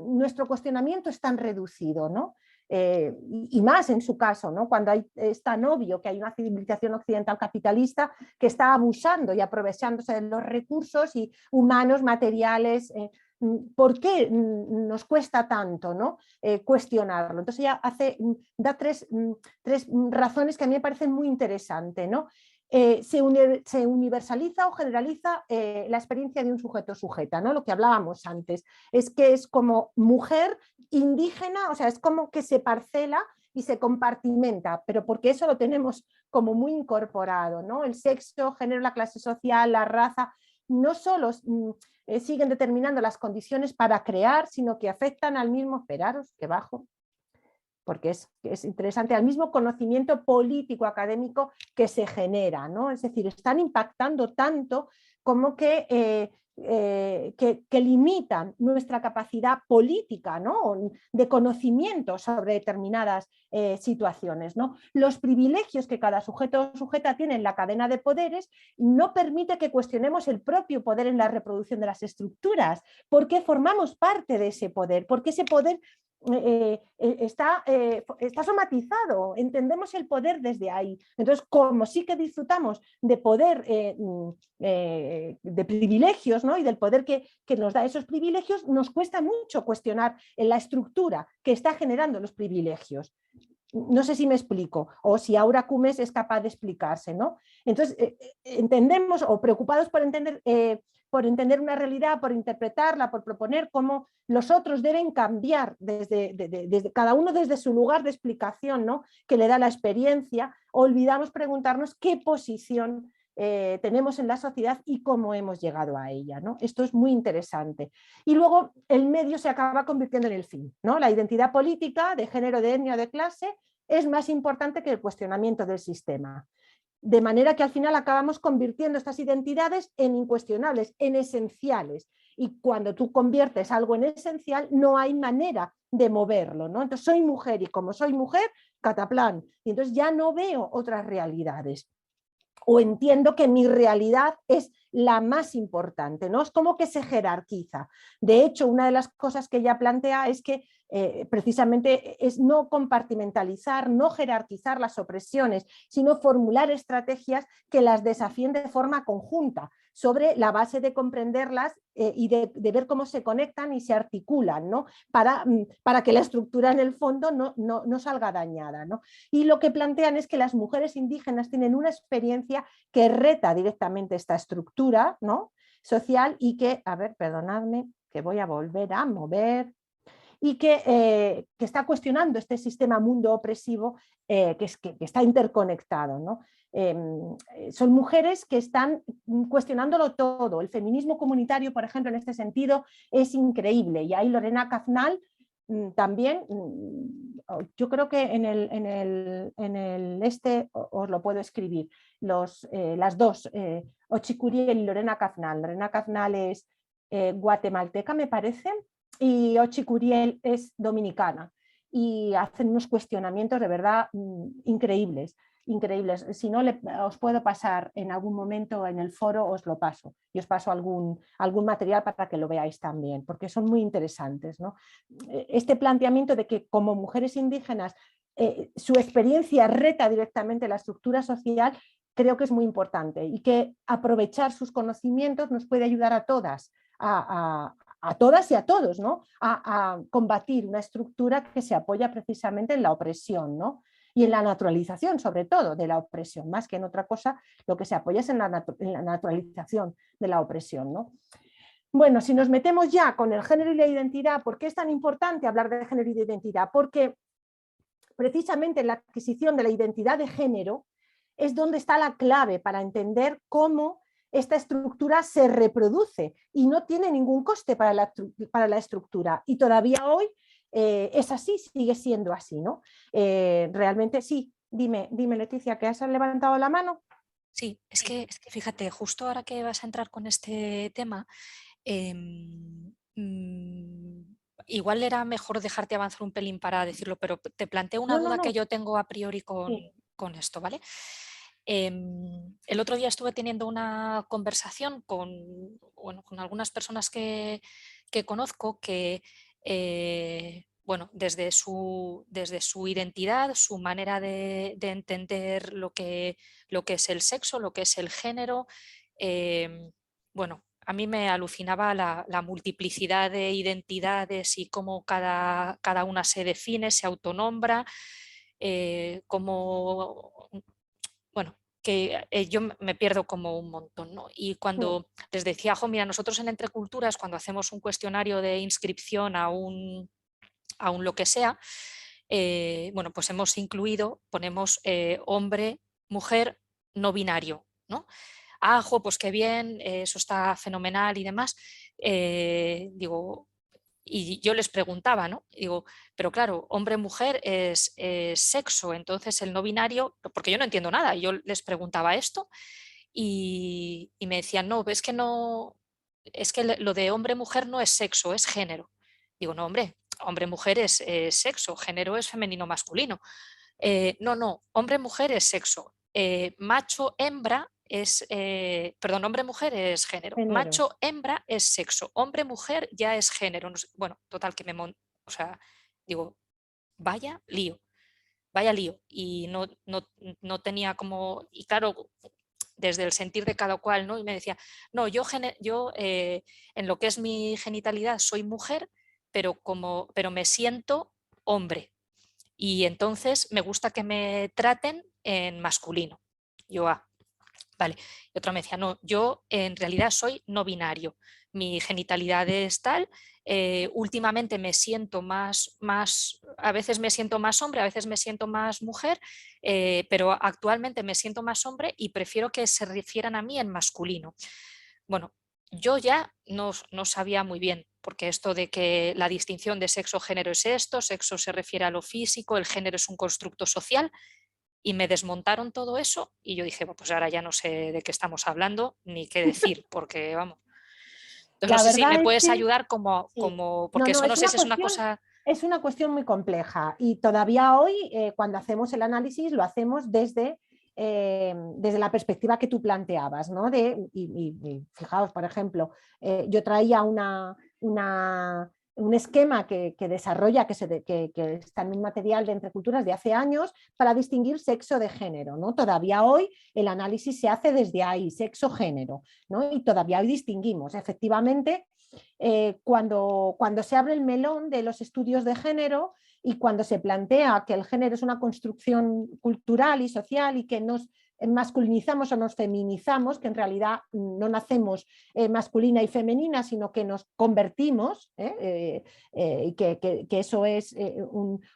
nuestro cuestionamiento es tan reducido, ¿no? Y más en su caso, ¿no? Cuando es tan obvio que hay una civilización occidental capitalista que está abusando y aprovechándose de los recursos y humanos, materiales. ¿Por qué nos cuesta tanto, ¿no? Cuestionarlo? Entonces ella da tres razones que a mí me parecen muy interesantes, ¿no? Se universaliza o generaliza la experiencia de un sujeto-sujeta, ¿no? Lo que hablábamos antes, es que es como mujer indígena, o sea, es como que se parcela y se compartimenta, pero porque eso lo tenemos como muy incorporado, ¿no? El sexo, género, la clase social, la raza, no solo siguen determinando las condiciones para crear, sino que afectan al mismo, esperaros, que bajo, porque es interesante, al mismo conocimiento político académico que se genera, ¿no? Es decir, están impactando tanto como que limitan nuestra capacidad política, ¿no? De conocimiento sobre determinadas situaciones, ¿no? Los privilegios que cada sujeto o sujeta tiene en la cadena de poderes no permite que cuestionemos el propio poder en la reproducción de las estructuras, porque formamos parte de ese poder, porque ese poder está somatizado, entendemos el poder desde ahí. Entonces, como sí que disfrutamos de poder, de privilegios, ¿no? Y del poder que nos da esos privilegios, nos cuesta mucho cuestionar la estructura que está generando los privilegios. No sé si me explico, o si Aura Cumes es capaz de explicarse, ¿no? Entonces, entendemos, o preocupados por entender una realidad, por interpretarla, por proponer cómo los otros deben cambiar desde cada uno desde su lugar de explicación, ¿no? Que le da la experiencia, olvidamos preguntarnos qué posición tenemos en la sociedad y cómo hemos llegado a ella, ¿no? Esto es muy interesante. Y luego el medio se acaba convirtiendo en el fin, ¿no? La identidad política de género, de etnia o de clase es más importante que el cuestionamiento del sistema. De manera que al final acabamos convirtiendo estas identidades en incuestionables, en esenciales. Y cuando tú conviertes algo en esencial, no hay manera de moverlo, ¿no? Entonces soy mujer y como soy mujer, cataplán. Y entonces ya no veo otras realidades. O entiendo que mi realidad es la más importante, ¿no? Es como que se jerarquiza. De hecho, una de las cosas que ella plantea es que precisamente es no compartimentalizar, no jerarquizar las opresiones, sino formular estrategias que las desafíen de forma conjunta, sobre la base de comprenderlas y de ver cómo se conectan y se articulan, ¿no? Para que la estructura en el fondo no salga dañada, ¿no? Y lo que plantean es que las mujeres indígenas tienen una experiencia que reta directamente esta estructura, ¿no? Social y que, a ver, perdonadme, que voy a volver a mover, y que está cuestionando este sistema mundo opresivo que está interconectado, ¿no? Son mujeres que están cuestionándolo todo. El feminismo comunitario, por ejemplo, en este sentido, es increíble. Y ahí Lorena Caznal también, yo creo que en el os lo puedo escribir, las dos, Ochicuriel y Lorena Caznal. Lorena Caznal es guatemalteca, me parece, y Ochicuriel es dominicana. Y hacen unos cuestionamientos de verdad increíbles. Increíbles. Si no, os puedo pasar en algún momento en el foro, os lo paso. Y os paso algún material para que lo veáis también, porque son muy interesantes, ¿no? Este planteamiento de que como mujeres indígenas su experiencia reta directamente la estructura social, creo que es muy importante y que aprovechar sus conocimientos nos puede ayudar a todas a todas y a todos, ¿no? A combatir una estructura que se apoya precisamente en la opresión, ¿no? Y en la naturalización, sobre todo, de la opresión, más que en otra cosa, lo que se apoya es en la naturalización de la opresión, ¿no? Bueno, si nos metemos ya con el género y la identidad, ¿por qué es tan importante hablar de género y de identidad? Porque precisamente la adquisición de la identidad de género es donde está la clave para entender cómo esta estructura se reproduce y no tiene ningún coste para la estructura. Y todavía hoy es así, sigue siendo así, ¿no? Realmente sí. Dime, Leticia, ¿que has levantado la mano? Sí, es que fíjate, justo ahora que vas a entrar con este tema, igual era mejor dejarte avanzar un pelín para decirlo, pero te planteo una duda que No. yo tengo a priori Sí. con esto, ¿vale? El otro día estuve teniendo una conversación con algunas personas que conozco que, bueno, desde su identidad, su manera de entender lo que es el sexo, lo que es el género, bueno, a mí me alucinaba la multiplicidad de identidades y cómo cada una se define, se autonombra, cómo, bueno, que yo me pierdo como un montón, ¿no? Y cuando les decía, jo, mira, nosotros en Entre Culturas, cuando hacemos un cuestionario de inscripción a un lo que sea, bueno, pues hemos incluido, ponemos hombre, mujer, no binario, ¿no? Pues qué bien, eso está fenomenal y demás. Digo, y yo les preguntaba, ¿no? Digo, pero claro, hombre-mujer es sexo, entonces el no binario, porque yo no entiendo nada, yo les preguntaba esto y me decían, no, es que no, es que lo de hombre-mujer no es sexo, es género. Digo, no, hombre, hombre-mujer es sexo, género es femenino-masculino. No, hombre-mujer es sexo. Macho-hembra es, perdón, hombre-mujer es género. Género. Macho-hembra es sexo. Hombre-mujer ya es género. No sé, bueno, total, que o sea, Digo, vaya lío, vaya lío. Y no tenía como, y claro, desde el sentir de cada cual, ¿no? Y me decía, no, yo en lo que es mi genitalidad soy mujer, pero me siento hombre. Y entonces me gusta que me traten en masculino. Yo, vale. Y otra me decía, no, yo en realidad soy no binario. Mi genitalidad es tal. Últimamente me siento a veces me siento más hombre, a veces me siento más mujer, pero actualmente me siento más hombre y prefiero que se refieran a mí en masculino. Bueno, yo ya no sabía muy bien, porque esto de que la distinción de sexo-género es esto, sexo se refiere a lo físico, el género es un constructo social, y me desmontaron todo eso y yo dije, pues ahora ya no sé de qué estamos hablando ni qué decir, porque vamos. Entonces no La sé si me verdad es puedes que ayudar sí. No, porque no, eso no sé si es una cosa... es una cuestión muy compleja y todavía hoy, cuando hacemos el análisis, lo hacemos desde la perspectiva que tú planteabas, ¿no? Y fijaos, por ejemplo, yo traía un esquema que desarrolla, que está en un material de Entre Culturas de hace años, para distinguir sexo de género, ¿no? Todavía hoy el análisis se hace desde ahí, sexo-género, ¿no? Y todavía hoy distinguimos, efectivamente, cuando se abre el melón de los estudios de género y cuando se plantea que el género es una construcción cultural y social y que nos masculinizamos o nos feminizamos, que en realidad no nacemos masculina y femenina, sino que nos convertimos, y que eso es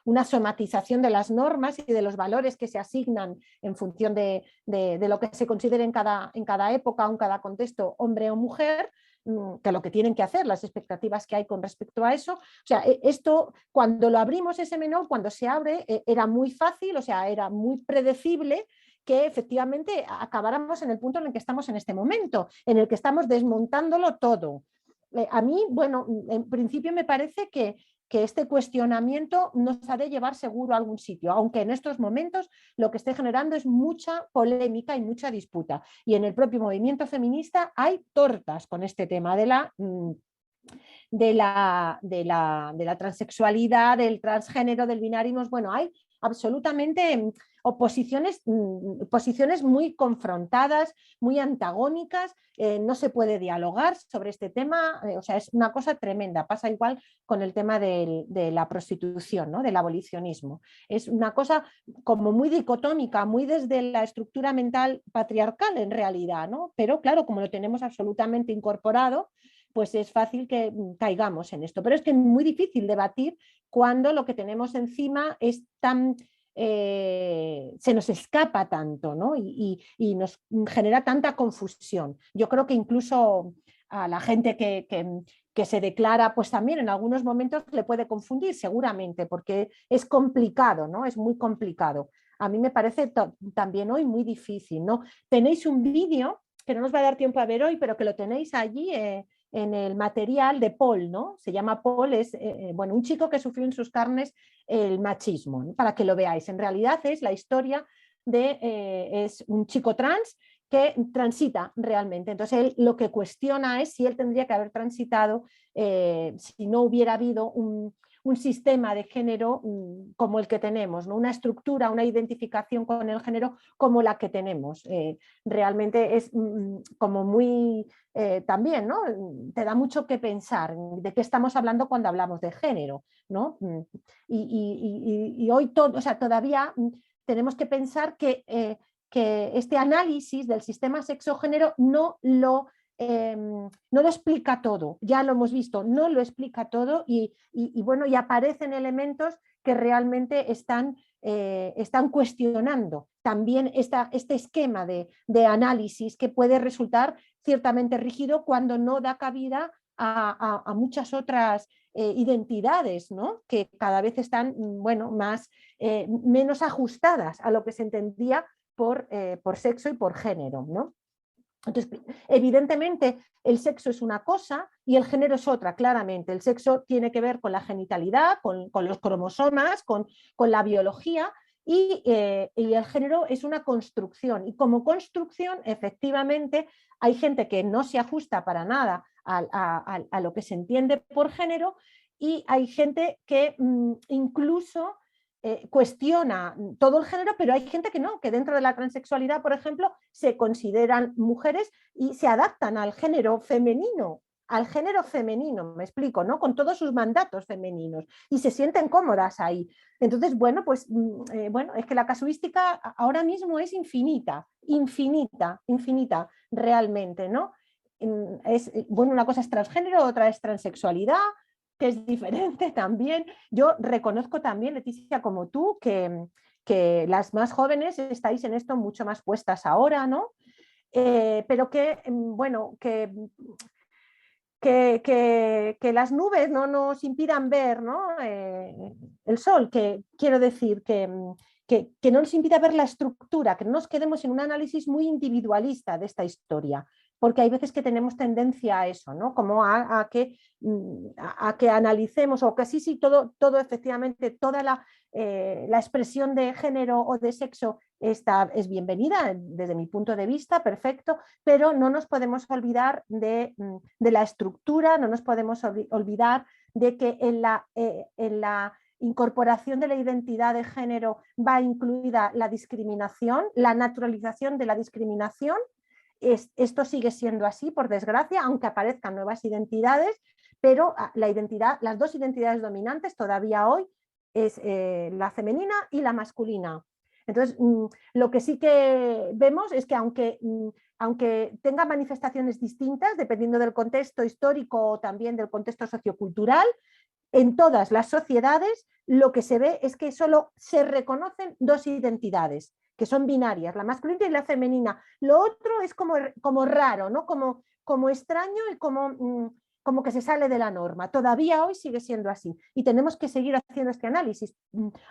una somatización de las normas y de los valores que se asignan en función de lo que se considere en cada época o en cada contexto, hombre o mujer, que lo que tienen que hacer, las expectativas que hay con respecto a eso. O sea, esto, cuando lo abrimos ese menú, cuando se abre, era muy fácil, o sea, era muy predecible que efectivamente acabáramos en el punto en el que estamos en este momento, en el que estamos desmontándolo todo. A mí, bueno, en principio me parece que este cuestionamiento nos ha de llevar seguro a algún sitio, aunque en estos momentos lo que esté generando es mucha polémica y mucha disputa. Y en el propio movimiento feminista hay tortas con este tema de la transexualidad, del transgénero, del binarismo. Bueno, hay absolutamente posiciones muy confrontadas, muy antagónicas, no se puede dialogar sobre este tema, o sea, es una cosa tremenda. Pasa igual con el tema de la prostitución, ¿no? Del abolicionismo. Es una cosa como muy dicotómica, muy desde la estructura mental patriarcal en realidad, ¿no? Pero claro, como lo tenemos absolutamente incorporado, pues es fácil que caigamos en esto. Pero es que es muy difícil debatir cuando lo que tenemos encima es se nos escapa tanto, ¿no? Y nos genera tanta confusión. Yo creo que incluso a la gente que se declara, pues también en algunos momentos le puede confundir, seguramente, porque es complicado, ¿no? Es muy complicado. A mí me parece también hoy muy difícil, ¿no? Tenéis un vídeo que no nos va a dar tiempo a ver hoy, pero que lo tenéis allí en el material de Paul, ¿no? Se llama Paul, es bueno, un chico que sufrió en sus carnes el machismo, ¿no? Para que lo veáis. En realidad es la historia es un chico trans que transita realmente. Entonces él lo que cuestiona es si él tendría que haber transitado si no hubiera habido un sistema de género como el que tenemos, ¿no? Una estructura, una identificación con el género como la que tenemos. Realmente es como muy también, ¿no? Te da mucho que pensar de qué estamos hablando cuando hablamos de género, ¿no? Y hoy todo, o sea, todavía tenemos que pensar que este análisis del sistema sexo-género no lo explica todo, ya lo hemos visto, no lo explica todo bueno, y aparecen elementos que realmente están cuestionando también este esquema de análisis que puede resultar ciertamente rígido cuando no da cabida a muchas otras identidades, ¿no? Que cada vez están bueno, menos ajustadas a lo que se entendía por sexo y por género, ¿no? Entonces, evidentemente, el sexo es una cosa y el género es otra, claramente. El sexo tiene que ver con la genitalidad, con los cromosomas, con la biología, y el género es una construcción. Y como construcción, efectivamente, hay gente que no se ajusta para nada a lo que se entiende por género y hay gente que incluso cuestiona todo el género, pero hay gente que no, que dentro de la transexualidad, por ejemplo, se consideran mujeres y se adaptan al género femenino, me explico, ¿no? Con todos sus mandatos femeninos y se sienten cómodas ahí. Entonces, bueno, pues bueno, es que la casuística ahora mismo es infinita, infinita, infinita realmente, ¿no? Es, bueno, una cosa es transgénero, otra es transexualidad, que es diferente también. Yo reconozco también, Leticia, como tú, que las más jóvenes estáis en esto mucho más puestas ahora, ¿no? Pero que, bueno, que las nubes no nos impidan ver, ¿no? El sol, que quiero decir que no nos impida ver la estructura, que no nos quedemos en un análisis muy individualista de esta historia, porque hay veces que tenemos tendencia a eso, ¿no? Como a que analicemos, o que sí, todo efectivamente, toda la expresión de género o de sexo es bienvenida desde mi punto de vista, perfecto, pero no nos podemos olvidar de la estructura, no nos podemos olvidar de que en la incorporación de la identidad de género va incluida la discriminación, la naturalización de la discriminación. Esto sigue siendo así, por desgracia, aunque aparezcan nuevas identidades, pero las dos identidades dominantes todavía hoy es la femenina y la masculina. Entonces, lo que sí que vemos es que aunque tenga manifestaciones distintas, dependiendo del contexto histórico o también del contexto sociocultural, en todas las sociedades lo que se ve es que solo se reconocen dos identidades, que son binarias, la masculina y la femenina. Lo otro es como raro, ¿no? Como extraño y como que se sale de la norma. Todavía hoy sigue siendo así y tenemos que seguir haciendo este análisis,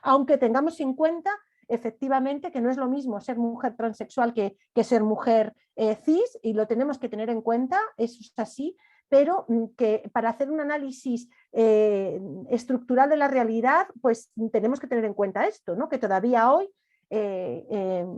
aunque tengamos en cuenta efectivamente que no es lo mismo ser mujer transexual que ser mujer cis, y lo tenemos que tener en cuenta, eso es así, pero que para hacer un análisis estructural de la realidad, pues tenemos que tener en cuenta esto, ¿no? Que todavía hoy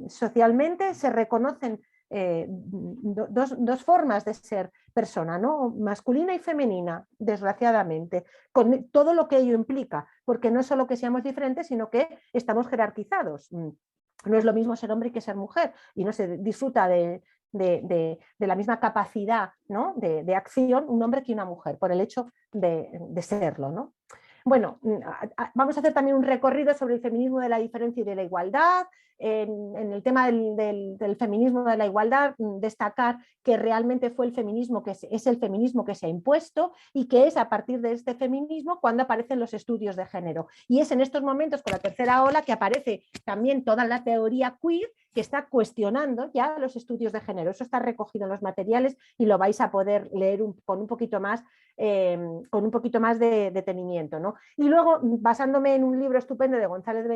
socialmente se reconocen dos formas de ser persona, ¿no? Masculina y femenina, desgraciadamente, con todo lo que ello implica, porque no es solo que seamos diferentes, sino que estamos jerarquizados. No es lo mismo ser hombre que ser mujer y no se disfruta de la misma capacidad, ¿no? de acción un hombre que una mujer, por el hecho de serlo, ¿no? Bueno, vamos a hacer también un recorrido sobre el feminismo de la diferencia y de la igualdad. En el tema del feminismo de la igualdad, destacar que realmente fue el feminismo que es el feminismo que se ha impuesto y que es a partir de este feminismo cuando aparecen los estudios de género. Y es en estos momentos, con la tercera ola, que aparece también toda la teoría queer que está cuestionando ya los estudios de género. Eso está recogido en los materiales y lo vais a poder leer con un poquito más de detenimiento, ¿no? Y luego, basándome en un libro estupendo de González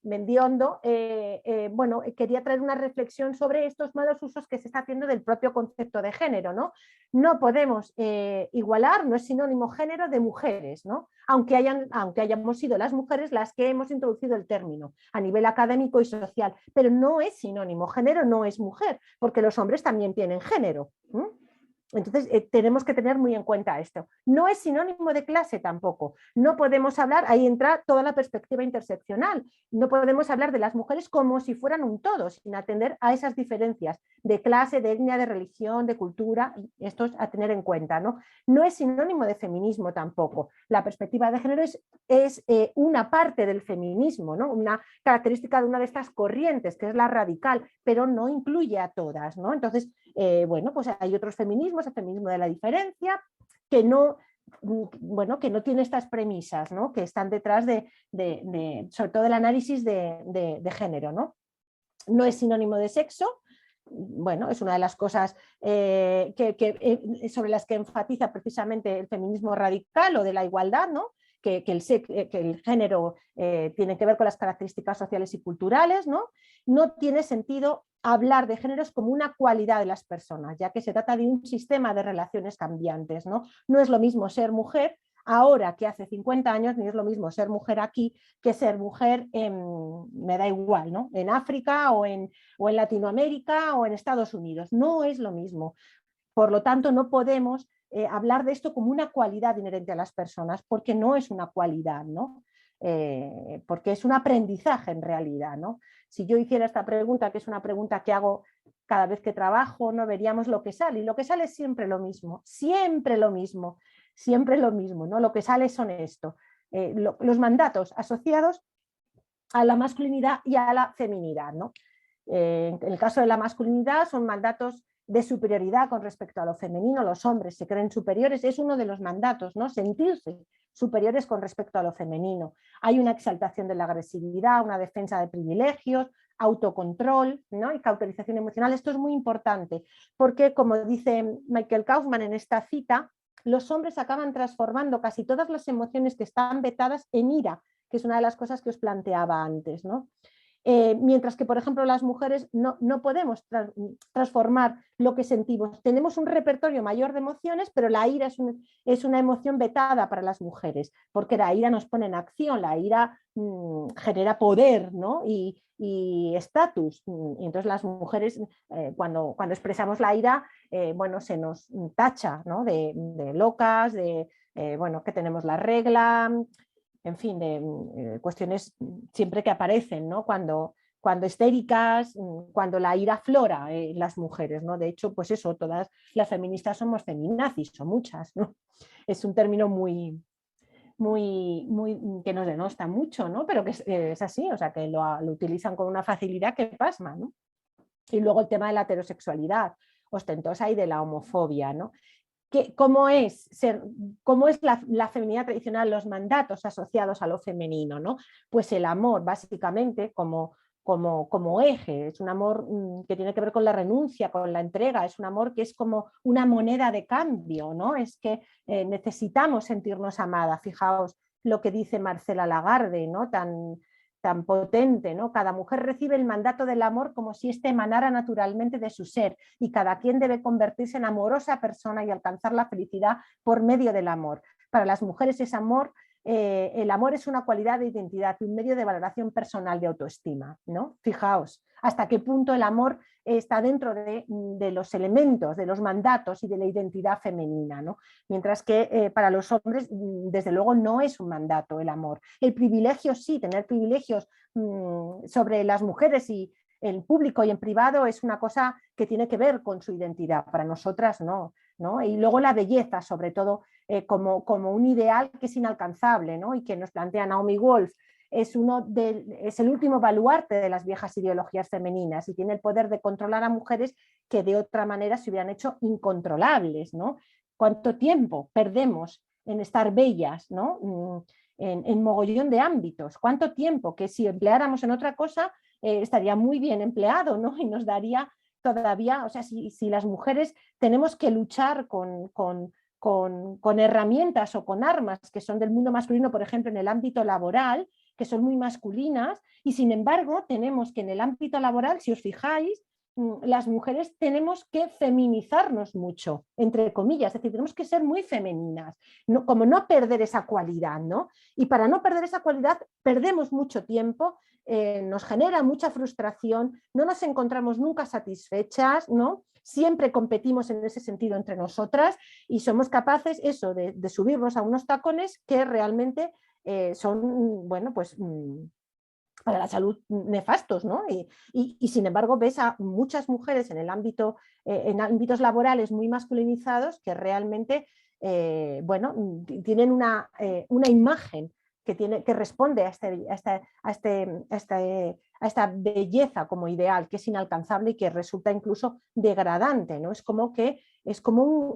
Mendiondo, bueno, quería traer una reflexión sobre estos malos usos que se está haciendo del propio concepto de género, ¿no? No podemos igualar, no es sinónimo género de mujeres, ¿no? Aunque hayamos sido las mujeres las que hemos introducido el término a nivel académico y social, pero no es sinónimo, género no es mujer, porque los hombres también tienen género. Entonces, tenemos que tener muy en cuenta esto. No es sinónimo de clase tampoco. No podemos hablar, ahí entra toda la perspectiva interseccional. No podemos hablar de las mujeres como si fueran un todo, sin atender a esas diferencias de clase, de etnia, de religión, de cultura. Esto es a tener en cuenta, ¿no? No es sinónimo de feminismo tampoco. La perspectiva de género es una parte del feminismo, ¿no? Una característica de una de estas corrientes, que es la radical, pero no incluye a todas, ¿no? Entonces, bueno, pues hay otros feminismos, el feminismo de la diferencia, que no, bueno, que no tiene estas premisas, ¿no? Que están detrás sobre todo del análisis de género, ¿no? No es sinónimo de sexo. Bueno, es una de las cosas sobre las que enfatiza precisamente el feminismo radical o de la igualdad, ¿no? Que el género tiene que ver con las características sociales y culturales, ¿no? No tiene sentido hablar de géneros como una cualidad de las personas, ya que se trata de un sistema de relaciones cambiantes, ¿no? No es lo mismo ser mujer ahora que hace 50 años, ni es lo mismo ser mujer aquí que ser mujer me da igual, ¿no? En África o en Latinoamérica o en Estados Unidos. No es lo mismo. Por lo tanto, no podemos hablar de esto como una cualidad inherente a las personas, porque no es una cualidad, ¿no? Porque es un aprendizaje en realidad, ¿no? Si yo hiciera esta pregunta, que es una pregunta que hago cada vez que trabajo, no veríamos lo que sale, y lo que sale es siempre lo mismo, siempre lo mismo, siempre lo mismo, ¿no? Lo que sale son esto, los mandatos asociados a la masculinidad y a la feminidad, ¿no? En el caso de la masculinidad son mandatos de superioridad con respecto a lo femenino, los hombres se creen superiores, es uno de los mandatos, ¿no? Sentirse superiores con respecto a lo femenino. Hay una exaltación de la agresividad, una defensa de privilegios, autocontrol, ¿no? Y cauterización emocional. Esto es muy importante porque, como dice Michael Kaufman en esta cita, los hombres acaban transformando casi todas las emociones que están vetadas en ira, que es una de las cosas que os planteaba antes, ¿no? Mientras que, por ejemplo, las mujeres no podemos transformar lo que sentimos. Tenemos un repertorio mayor de emociones, pero la ira es una emoción vetada para las mujeres, porque la ira nos pone en acción, la ira genera poder, ¿no? Y estatus. Y entonces las mujeres, cuando expresamos la ira, bueno, se nos tacha, ¿no? de locas, bueno, que tenemos la regla, en fin, de cuestiones siempre que aparecen, ¿no? Cuando histéricas, cuando la ira aflora en las mujeres, ¿no? De hecho, pues eso, todas las feministas somos feminazis, son muchas, ¿no? Es un término que nos denosta mucho, ¿no? Pero que es así, o sea, que lo utilizan con una facilidad que pasma, ¿no? Y luego el tema de la heterosexualidad ostentosa y de la homofobia, ¿no? ¿Cómo es la feminidad tradicional, los mandatos asociados a lo femenino, ¿no? Pues el amor, básicamente, como eje, es un amor que tiene que ver con la renuncia, con la entrega, es un amor que es como una moneda de cambio, ¿no? Es que necesitamos sentirnos amadas. Fijaos lo que dice Marcela Lagarde, ¿no? Tan potente, ¿no? Cada mujer recibe el mandato del amor como si éste emanara naturalmente de su ser y cada quien debe convertirse en amorosa persona y alcanzar la felicidad por medio del amor. Para las mujeres es amor, el amor es una cualidad de identidad y un medio de valoración personal de autoestima, ¿no? Fijaos hasta qué punto el amor está dentro de los elementos, de los mandatos y de la identidad femenina, ¿no? Mientras que para los hombres, desde luego, no es un mandato el amor. El privilegio sí, tener privilegios sobre las mujeres y en público y en privado es una cosa que tiene que ver con su identidad, para nosotras no, ¿no? Y luego la belleza, sobre todo, como un ideal que es inalcanzable, ¿no? Y que nos plantea Naomi Wolf, es el último baluarte de las viejas ideologías femeninas y tiene el poder de controlar a mujeres que de otra manera se hubieran hecho incontrolables, ¿no? ¿Cuánto tiempo perdemos en estar bellas, ¿no? En mogollón de ámbitos? ¿Cuánto tiempo que si empleáramos en otra cosa estaría muy bien empleado, ¿no? Y nos daría todavía, o sea, si las mujeres tenemos que luchar con herramientas o con armas que son del mundo masculino, por ejemplo, en el ámbito laboral, que son muy masculinas, y sin embargo tenemos que en el ámbito laboral, si os fijáis, las mujeres tenemos que feminizarnos mucho, entre comillas, es decir, tenemos que ser muy femeninas, no, como no perder esa cualidad, ¿no? Y para no perder esa cualidad perdemos mucho tiempo, nos genera mucha frustración, no nos encontramos nunca satisfechas, ¿no? Siempre competimos en ese sentido entre nosotras y somos capaces eso de subirnos a unos tacones que realmente son, bueno, pues para la salud nefastos, ¿no? Y sin embargo ves a muchas mujeres en en ámbitos laborales muy masculinizados que realmente, bueno, tienen una imagen que responde a esta belleza como ideal, que es inalcanzable y que resulta incluso degradante, ¿no? Es como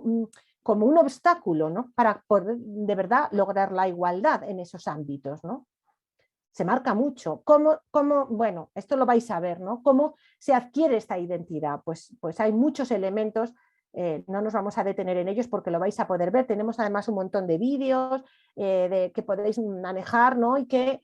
un obstáculo, ¿no? Para poder de verdad lograr la igualdad en esos ámbitos, ¿no? Se marca mucho. Bueno, esto lo vais a ver, ¿no? ¿Cómo se adquiere esta identidad? Pues hay muchos elementos, no nos vamos a detener en ellos porque lo vais a poder ver. Tenemos además un montón de vídeos que podéis manejar, ¿no? Y que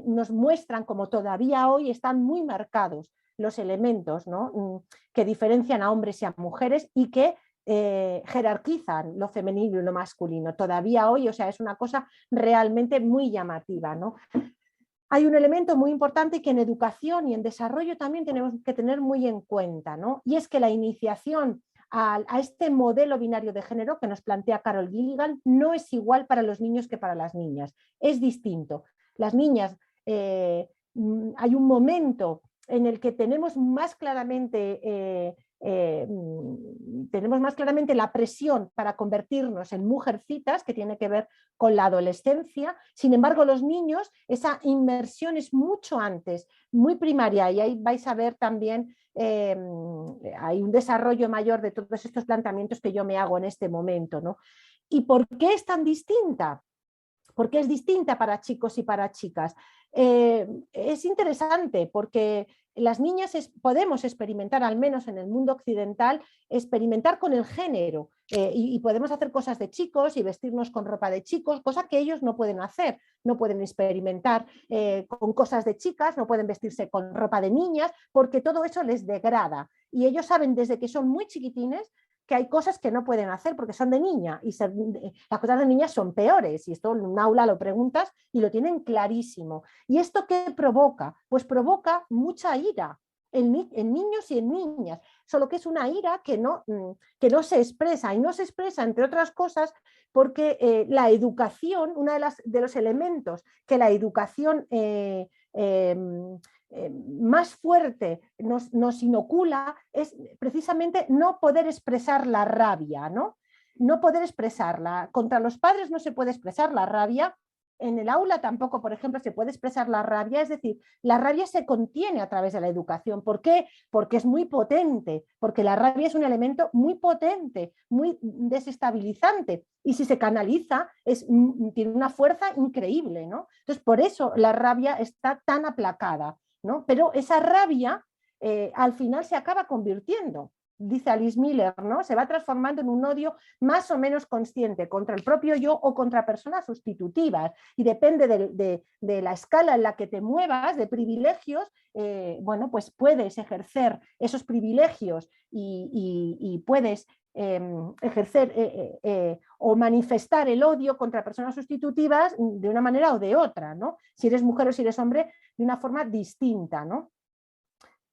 nos muestran cómo todavía hoy están muy marcados los elementos, ¿no? Que diferencian a hombres y a mujeres y que jerarquizan lo femenino y lo masculino. Todavía hoy, o sea, es una cosa realmente muy llamativa, ¿no? Hay un elemento muy importante que en educación y en desarrollo también tenemos que tener muy en cuenta, ¿no? Y es que la iniciación a este modelo binario de género que nos plantea Carol Gilligan no es igual para los niños que para las niñas, es distinto. Las niñas, hay un momento en el que tenemos más claramente la presión para convertirnos en mujercitas, que tiene que ver con la adolescencia. Sin embargo, los niños, esa inmersión es mucho antes, muy primaria, y ahí vais a ver también hay un desarrollo mayor de todos estos planteamientos que yo me hago en este momento, ¿no? ¿Y por qué es tan distinta? Porque es distinta para chicos y para chicas. Es interesante porque las niñas podemos experimentar, al menos en el mundo occidental, experimentar con el género y podemos hacer cosas de chicos y vestirnos con ropa de chicos, cosa que ellos no pueden hacer, no pueden experimentar con cosas de chicas, no pueden vestirse con ropa de niñas, porque todo eso les degrada. Y ellos saben desde que son muy chiquitines que hay cosas que no pueden hacer porque son de niña y las cosas de niñas son peores, y esto en un aula lo preguntas y lo tienen clarísimo. ¿Y esto qué provoca? Pues provoca mucha ira en niños y en niñas, solo que es una ira que no se expresa, y no se expresa, entre otras cosas, porque la educación, uno de los elementos que la educación más fuerte nos inocula es precisamente no poder expresar la rabia, ¿no? No poder expresarla. Contra los padres no se puede expresar la rabia, en el aula tampoco, por ejemplo, se puede expresar la rabia, es decir, la rabia se contiene a través de la educación. ¿Por qué? Porque es muy potente, porque la rabia es un elemento muy potente, muy desestabilizante, y si se canaliza tiene una fuerza increíble, ¿no? Entonces, por eso la rabia está tan aplacada, ¿no? Pero esa rabia al final se acaba convirtiendo, dice Alice Miller, ¿no? Se va transformando en un odio más o menos consciente contra el propio yo o contra personas sustitutivas, y depende de la escala en la que te muevas, de privilegios, bueno, pues puedes ejercer esos privilegios y puedes ejercer o manifestar el odio contra personas sustitutivas de una manera o de otra, ¿no? Si eres mujer o si eres hombre, de una forma distinta, ¿no?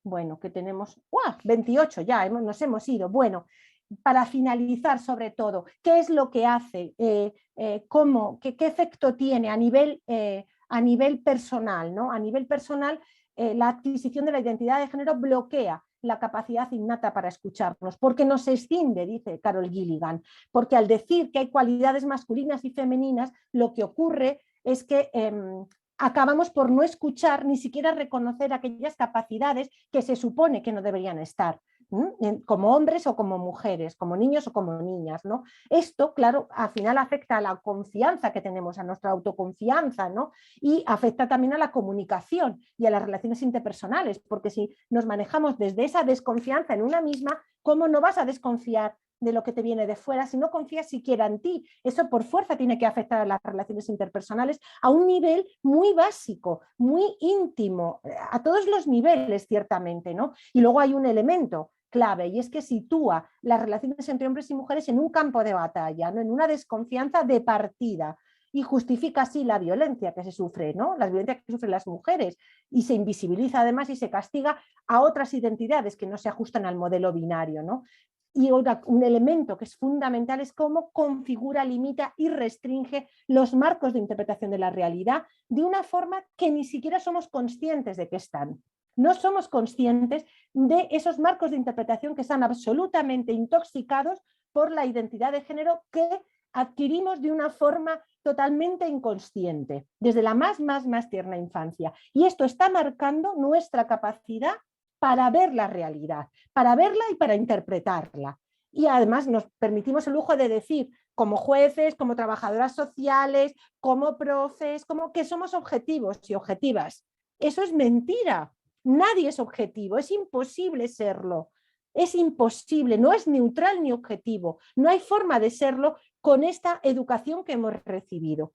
Bueno, que tenemos 28 ya, nos hemos ido. Bueno, para finalizar sobre todo, ¿qué es lo que hace? ¿Qué efecto tiene a nivel personal, ¿no? A nivel personal, la adquisición de la identidad de género bloquea la capacidad innata para escucharnos, porque nos escinde, dice Carol Gilligan, porque al decir que hay cualidades masculinas y femeninas, lo que ocurre es que acabamos por no escuchar, ni siquiera reconocer aquellas capacidades que se supone que no deberían estar, como hombres o como mujeres, como niños o como niñas, ¿no? Esto, claro, al final afecta a la confianza que tenemos, a nuestra autoconfianza, ¿no? Y afecta también a la comunicación y a las relaciones interpersonales, porque si nos manejamos desde esa desconfianza en una misma, ¿cómo no vas a desconfiar de lo que te viene de fuera si no confías siquiera en ti? Eso por fuerza tiene que afectar a las relaciones interpersonales a un nivel muy básico, muy íntimo, a todos los niveles ciertamente, ¿no? Y luego hay un elemento clave, y es que sitúa las relaciones entre hombres y mujeres en un campo de batalla, ¿no? En una desconfianza de partida, y justifica así la violencia que se sufre, ¿no? La violencia que sufren las mujeres, y se invisibiliza además y se castiga a otras identidades que no se ajustan al modelo binario, ¿no? Y un elemento que es fundamental es cómo configura, limita y restringe los marcos de interpretación de la realidad de una forma que ni siquiera somos conscientes de que están. No somos conscientes de esos marcos de interpretación que están absolutamente intoxicados por la identidad de género que adquirimos de una forma totalmente inconsciente, desde la más tierna infancia. Y esto está marcando nuestra capacidad para ver la realidad, para verla y para interpretarla. Y además nos permitimos el lujo de decir, como jueces, como trabajadoras sociales, como profes, como que somos objetivos y objetivas. Eso es mentira. Nadie es objetivo, es imposible serlo. Es imposible, no es neutral ni objetivo. No hay forma de serlo con esta educación que hemos recibido.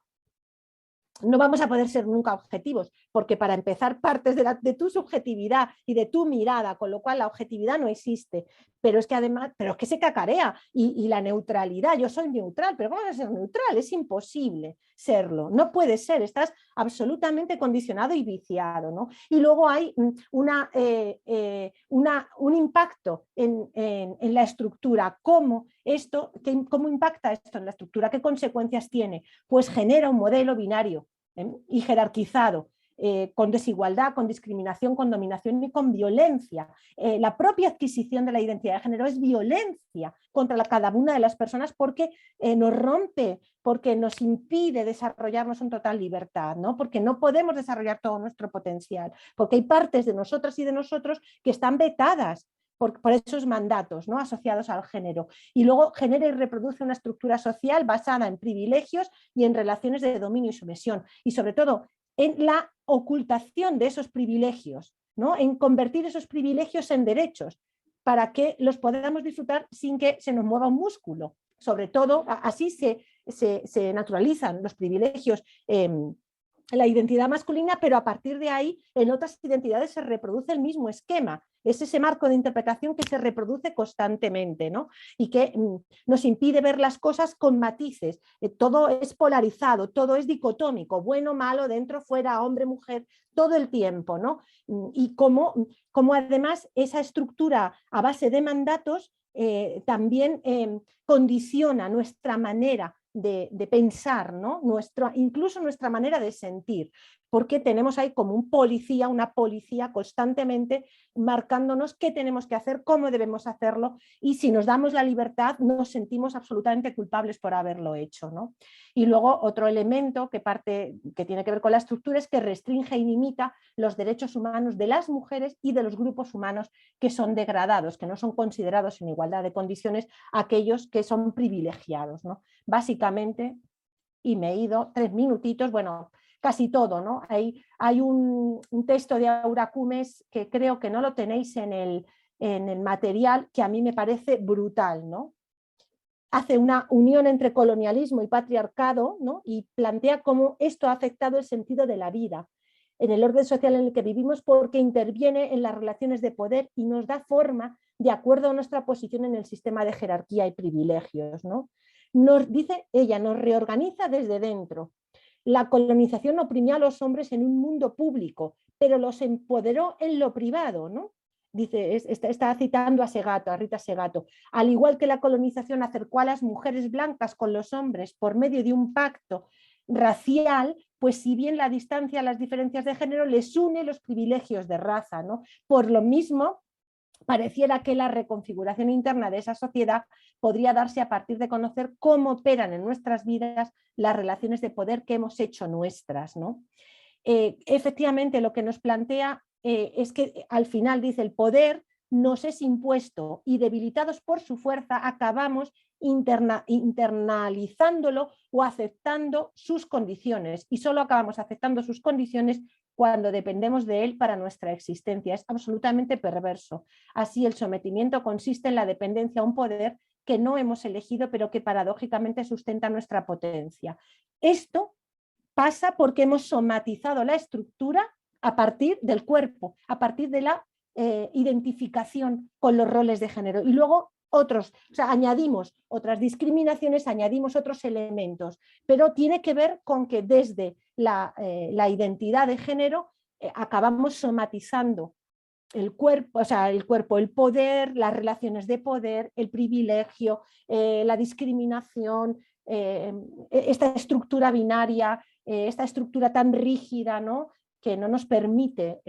no vamos a poder ser nunca objetivos, porque para empezar partes de tu subjetividad y de tu mirada, con lo cual la objetividad no existe, pero es que además, pero es que se cacarea, y la neutralidad, yo soy neutral, pero ¿cómo vas a ser neutral? Es imposible serlo, no puede ser, estás absolutamente condicionado y viciado, ¿no? Y luego hay un impacto en la estructura, cómo impacta esto en la estructura, qué consecuencias tiene, pues genera un modelo binario y jerarquizado, con desigualdad, con discriminación, con dominación y con violencia. La propia adquisición de la identidad de género es violencia contra cada una de las personas porque nos rompe, porque nos impide desarrollarnos en total libertad, ¿no? Porque no podemos desarrollar todo nuestro potencial, porque hay partes de nosotras y de nosotros que están vetadas por esos mandatos, ¿no?, asociados al género. Y luego genera y reproduce una estructura social basada en privilegios y en relaciones de dominio y sumisión. Y sobre todo en la ocultación de esos privilegios, ¿no?, en convertir esos privilegios en derechos para que los podamos disfrutar sin que se nos mueva un músculo. Sobre todo, así se naturalizan los privilegios la identidad masculina, pero a partir de ahí en otras identidades se reproduce el mismo esquema. Es ese marco de interpretación que se reproduce constantemente, ¿no? Y que nos impide ver las cosas con matices. Todo es polarizado, todo es dicotómico, bueno, malo, dentro, fuera, hombre, mujer, todo el tiempo, ¿no? Y como además esa estructura a base de mandatos también condiciona nuestra manera de pensar, ¿no? Incluso nuestra manera de sentir, porque tenemos ahí como un policía, una policía constantemente marcándonos qué tenemos que hacer, cómo debemos hacerlo, y si nos damos la libertad nos sentimos absolutamente culpables por haberlo hecho, ¿no? Y luego otro elemento que tiene que ver con la estructura es que restringe y limita los derechos humanos de las mujeres y de los grupos humanos que son degradados, que no son considerados en igualdad de condiciones aquellos que son privilegiados, ¿no? Básicamente, y me he ido 3 minutitos, bueno, casi todo, ¿no? Hay un texto de Aura Cumes que creo que no lo tenéis en el material, que a mí me parece brutal, ¿no? Hace una unión entre colonialismo y patriarcado, ¿no? Y plantea cómo esto ha afectado el sentido de la vida en el orden social en el que vivimos, porque interviene en las relaciones de poder y nos da forma de acuerdo a nuestra posición en el sistema de jerarquía y privilegios, ¿no? Dice ella, nos reorganiza desde dentro. La colonización oprimió a los hombres en un mundo público, pero los empoderó en lo privado, ¿no? Dice, está citando a Segato, a Rita Segato. Al igual que la colonización acercó a las mujeres blancas con los hombres por medio de un pacto racial, pues si bien la distancia, las diferencias de género les une los privilegios de raza, ¿no? Por lo mismo, pareciera que la reconfiguración interna de esa sociedad podría darse a partir de conocer cómo operan en nuestras vidas las relaciones de poder que hemos hecho nuestras, ¿no? Efectivamente, lo que nos plantea es que al final dice el poder nos es impuesto y debilitados por su fuerza acabamos internalizándolo o aceptando sus condiciones, y solo acabamos aceptando sus condiciones cuando dependemos de él para nuestra existencia. Es absolutamente perverso. Así, el sometimiento consiste en la dependencia a un poder que no hemos elegido, pero que paradójicamente sustenta nuestra potencia. Esto pasa porque hemos somatizado la estructura a partir del cuerpo, a partir de la identificación con los roles de género. Y luego añadimos otras discriminaciones, añadimos otros elementos, pero tiene que ver con que desde la identidad de género acabamos somatizando el cuerpo, el poder, las relaciones de poder, el privilegio, la discriminación, esta estructura binaria, esta estructura tan rígida, ¿no?, que no nos permite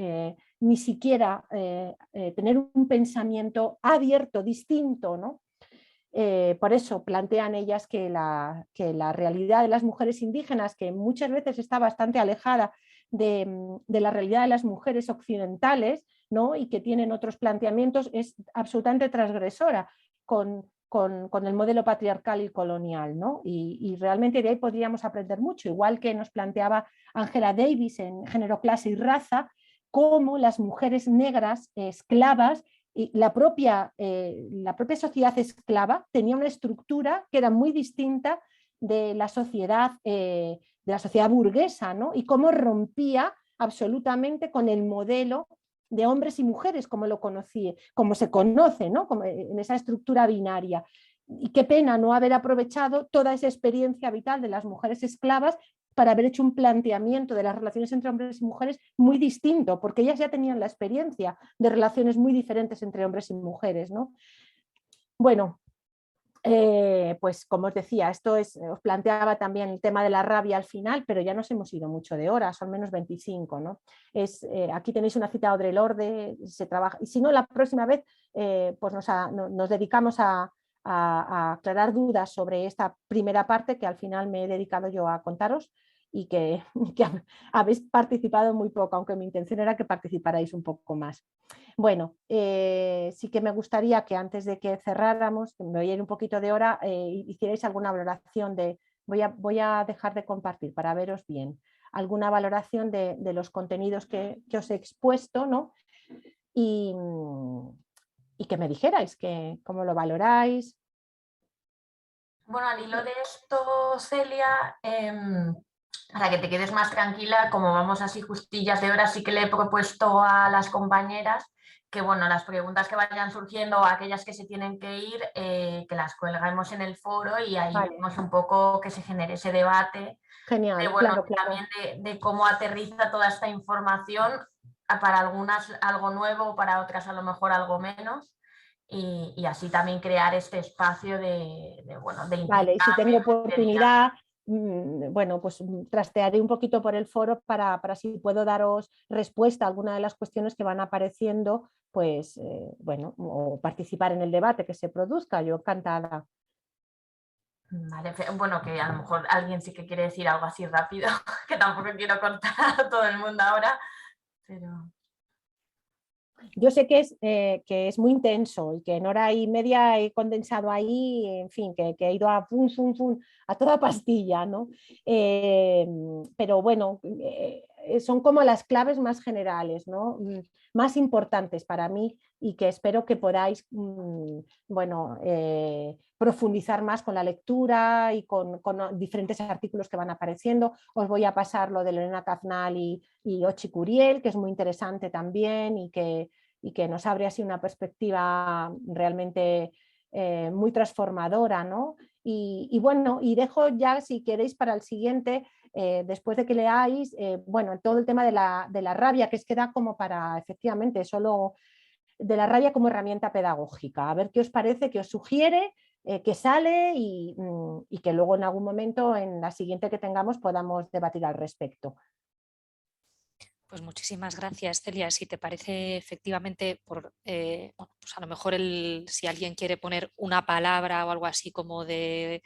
ni siquiera tener un pensamiento abierto, distinto, ¿no? Por eso plantean ellas que la realidad de las mujeres indígenas, que muchas veces está bastante alejada de la realidad de las mujeres occidentales, ¿no?, y que tienen otros planteamientos, es absolutamente transgresora con el modelo patriarcal y colonial, ¿no? Y realmente de ahí podríamos aprender mucho, igual que nos planteaba Angela Davis en Género, Clase y Raza, cómo las mujeres negras esclavas y la propia sociedad esclava tenía una estructura que era muy distinta de la sociedad de la sociedad burguesa, ¿no? Y cómo rompía absolutamente con el modelo de hombres y mujeres como lo conocí, como se conoce, ¿no? Como en esa estructura binaria. Y qué pena no haber aprovechado toda esa experiencia vital de las mujeres esclavas para haber hecho un planteamiento de las relaciones entre hombres y mujeres muy distinto, porque ellas ya tenían la experiencia de relaciones muy diferentes entre hombres y mujeres, ¿no? Bueno, pues como os decía, os planteaba también el tema de la rabia al final, pero ya nos hemos ido mucho de horas, son menos 25, ¿no? Aquí tenéis una cita Audre Lorde, se trabaja, y si no, la próxima vez pues nos dedicamos a aclarar dudas sobre esta primera parte que al final me he dedicado yo a contaros y que, que habéis participado muy poco, aunque mi intención era que participarais un poco más. Bueno, sí que me gustaría que antes de que cerráramos, que me voy a ir un poquito de hora, hicierais alguna valoración de, voy a dejar de compartir para veros bien, alguna valoración de los contenidos que os he expuesto, ¿no? Y que me dijerais cómo lo valoráis. Bueno, al hilo de esto, Celia, para que te quedes más tranquila, como vamos así justillas de horas, sí que le he propuesto a las compañeras que, bueno, las preguntas que vayan surgiendo, aquellas que se tienen que ir, que las colgamos en el foro y ahí vemos un poco que se genere ese debate. Genial, Bueno, claro, claro. también de cómo aterriza toda esta información, para algunas algo nuevo, para otras a lo mejor algo menos. Y así también crear este espacio de Vale, y si tengo oportunidad, bueno, pues trastearé un poquito por el foro para si puedo daros respuesta a alguna de las cuestiones que van apareciendo, pues bueno, o participar en el debate que se produzca, yo encantada. Vale, bueno, que a lo mejor alguien sí que quiere decir algo así rápido, que tampoco quiero cortar a todo el mundo ahora, pero... Yo sé que es muy intenso y que en hora y media he condensado ahí, en fin, que he ido a, a toda pastilla, ¿no? Pero bueno, son como las claves más generales, ¿no? Más importantes para mí y que espero que podáis, bueno, profundizar más con la lectura y con diferentes artículos que van apareciendo. Os voy a pasar lo de Lorena Caznal y Ochi Curiel, que es muy interesante también y que nos abre así una perspectiva realmente muy transformadora, ¿no? Y bueno, y dejo ya, si queréis, para el siguiente, después de que leáis, bueno, todo el tema de la rabia, que es que da como para, efectivamente, solo de la rabia como herramienta pedagógica. A ver qué os parece, qué os sugiere, qué sale y que luego en algún momento, en la siguiente que tengamos, podamos debatir al respecto. Pues muchísimas gracias, Celia. Si te parece, efectivamente, bueno, pues a lo mejor si alguien quiere poner una palabra o algo así como de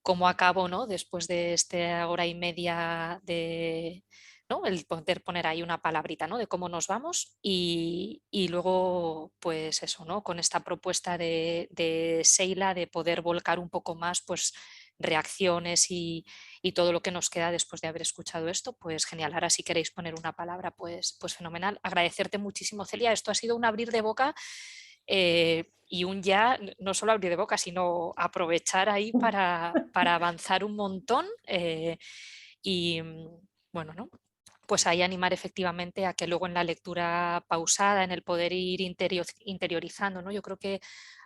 cómo acabo, ¿no? Después de esta hora y media de, ¿no? El poder poner ahí una palabrita, ¿no? De cómo nos vamos y luego, pues eso, ¿no? Con esta propuesta de Sheila de poder volcar un poco más, pues reacciones y todo lo que nos queda después de haber escuchado esto, pues genial. Ahora si queréis poner una palabra, pues fenomenal. Agradecerte muchísimo, Celia. Esto ha sido un abrir de boca y un ya, no solo abrir de boca, sino aprovechar ahí para avanzar un montón y bueno, ¿no? Pues ahí animar efectivamente a que luego en la lectura pausada, en el poder ir interiorizando, ¿no? Yo creo que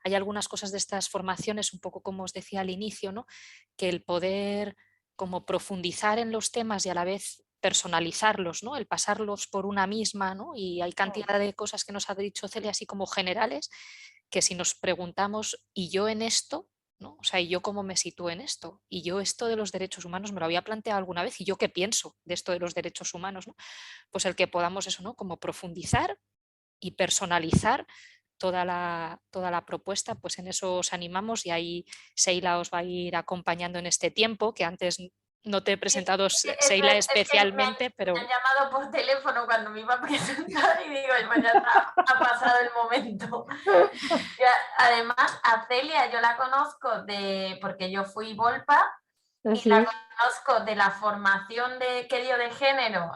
hay algunas cosas de estas formaciones, un poco como os decía al inicio, ¿no? Que el poder como profundizar en los temas y a la vez personalizarlos, ¿no? El pasarlos por una misma, ¿no? Y hay cantidad de cosas que nos ha dicho Celia así como generales, que si nos preguntamos, ¿y yo en esto? ¿No? O sea, ¿y yo cómo me sitúo en esto? Y yo esto de los derechos humanos me lo había planteado alguna vez y yo qué pienso de esto de los derechos humanos, ¿no? Pues el que podamos eso, ¿no? Como profundizar y personalizar toda la propuesta, pues en eso os animamos y ahí Sheila os va a ir acompañando en este tiempo, que antes no te he presentado, Sheila, especialmente, pero... Me han llamado por teléfono cuando me iba a presentar y digo, pues ya está, ha pasado el momento. Además, a Celia yo la conozco porque yo fui Volpa y la conozco de la formación que dio de género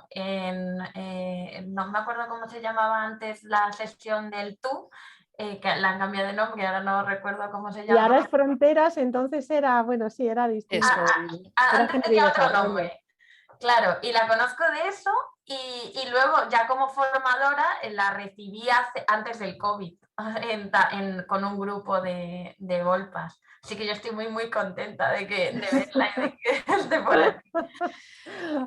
no me acuerdo cómo se llamaba antes la sesión del tú, que la han cambiado de nombre y ahora no recuerdo cómo se llama. Y ahora es Fronteras, entonces era, bueno, sí, era distinto. Antes tenía otro nombre. Claro, y la conozco de eso y luego ya como formadora la recibí antes del COVID con un grupo de Volpas. Así que yo estoy muy contenta de verla y de que esté por aquí.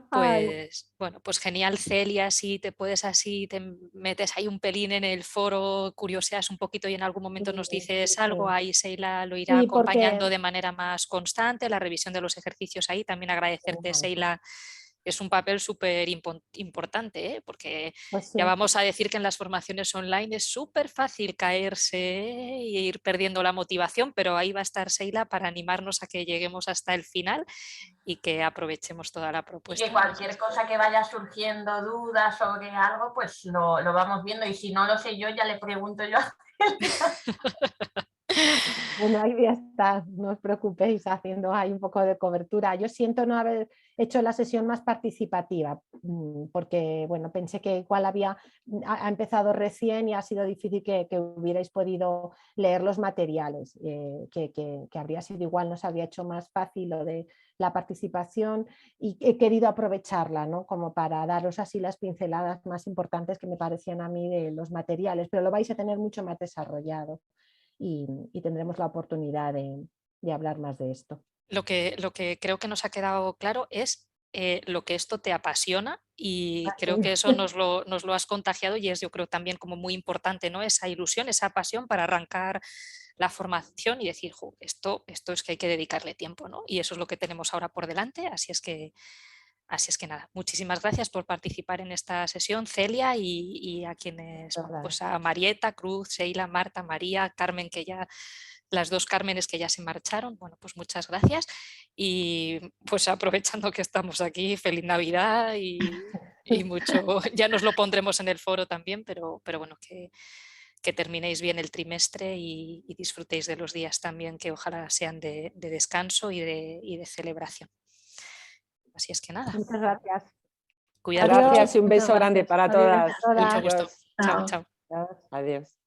Pues bueno, pues genial, Celia, si te puedes así, te metes ahí un pelín en el foro, curioseas un poquito y en algún momento nos dices algo, ahí Seila lo irá acompañando de manera más constante, la revisión de los ejercicios ahí, también agradecerte, Seila. Es un papel súper importante, porque pues ya vamos a decir que en las formaciones online es súper fácil caerse e ir perdiendo la motivación, pero ahí va a estar Seila para animarnos a que lleguemos hasta el final y que aprovechemos toda la propuesta. Y que cualquier cosa que vaya surgiendo, dudas sobre algo, pues lo vamos viendo. Y si no lo sé yo, ya le pregunto yo a Bueno, ahí ya está, no os preocupéis, haciendo ahí un poco de cobertura. Yo siento no haber hecho la sesión más participativa, porque bueno, pensé que igual ha empezado recién y ha sido difícil que hubierais podido leer los materiales, que habría sido igual, nos habría hecho más fácil lo de la participación, y he querido aprovecharla, ¿no? Como para daros así las pinceladas más importantes que me parecían a mí de los materiales, pero lo vais a tener mucho más desarrollado. Y tendremos la oportunidad de hablar más de esto. Lo que creo que nos ha quedado claro es lo que esto te apasiona y creo que eso nos lo has contagiado y es, yo creo, también como muy importante, ¿no? Esa ilusión, esa pasión para arrancar la formación y decir, esto es que hay que dedicarle tiempo, ¿no? Y eso es lo que tenemos ahora por delante, así es que nada, muchísimas gracias por participar en esta sesión, Celia, y a quienes, pues a Marieta, Cruz, Seila, Marta, María, Carmen, que ya, las dos Cármenes que ya se marcharon, bueno, pues muchas gracias y pues aprovechando que estamos aquí, feliz Navidad y mucho, ya nos lo pondremos en el foro también, pero bueno, que terminéis bien el trimestre y disfrutéis de los días también que ojalá sean de descanso y de celebración. Así es que nada. Muchas gracias. Cuidaros. Gracias y un beso grande para todas. Mucho gusto. Chao, chao. Adiós.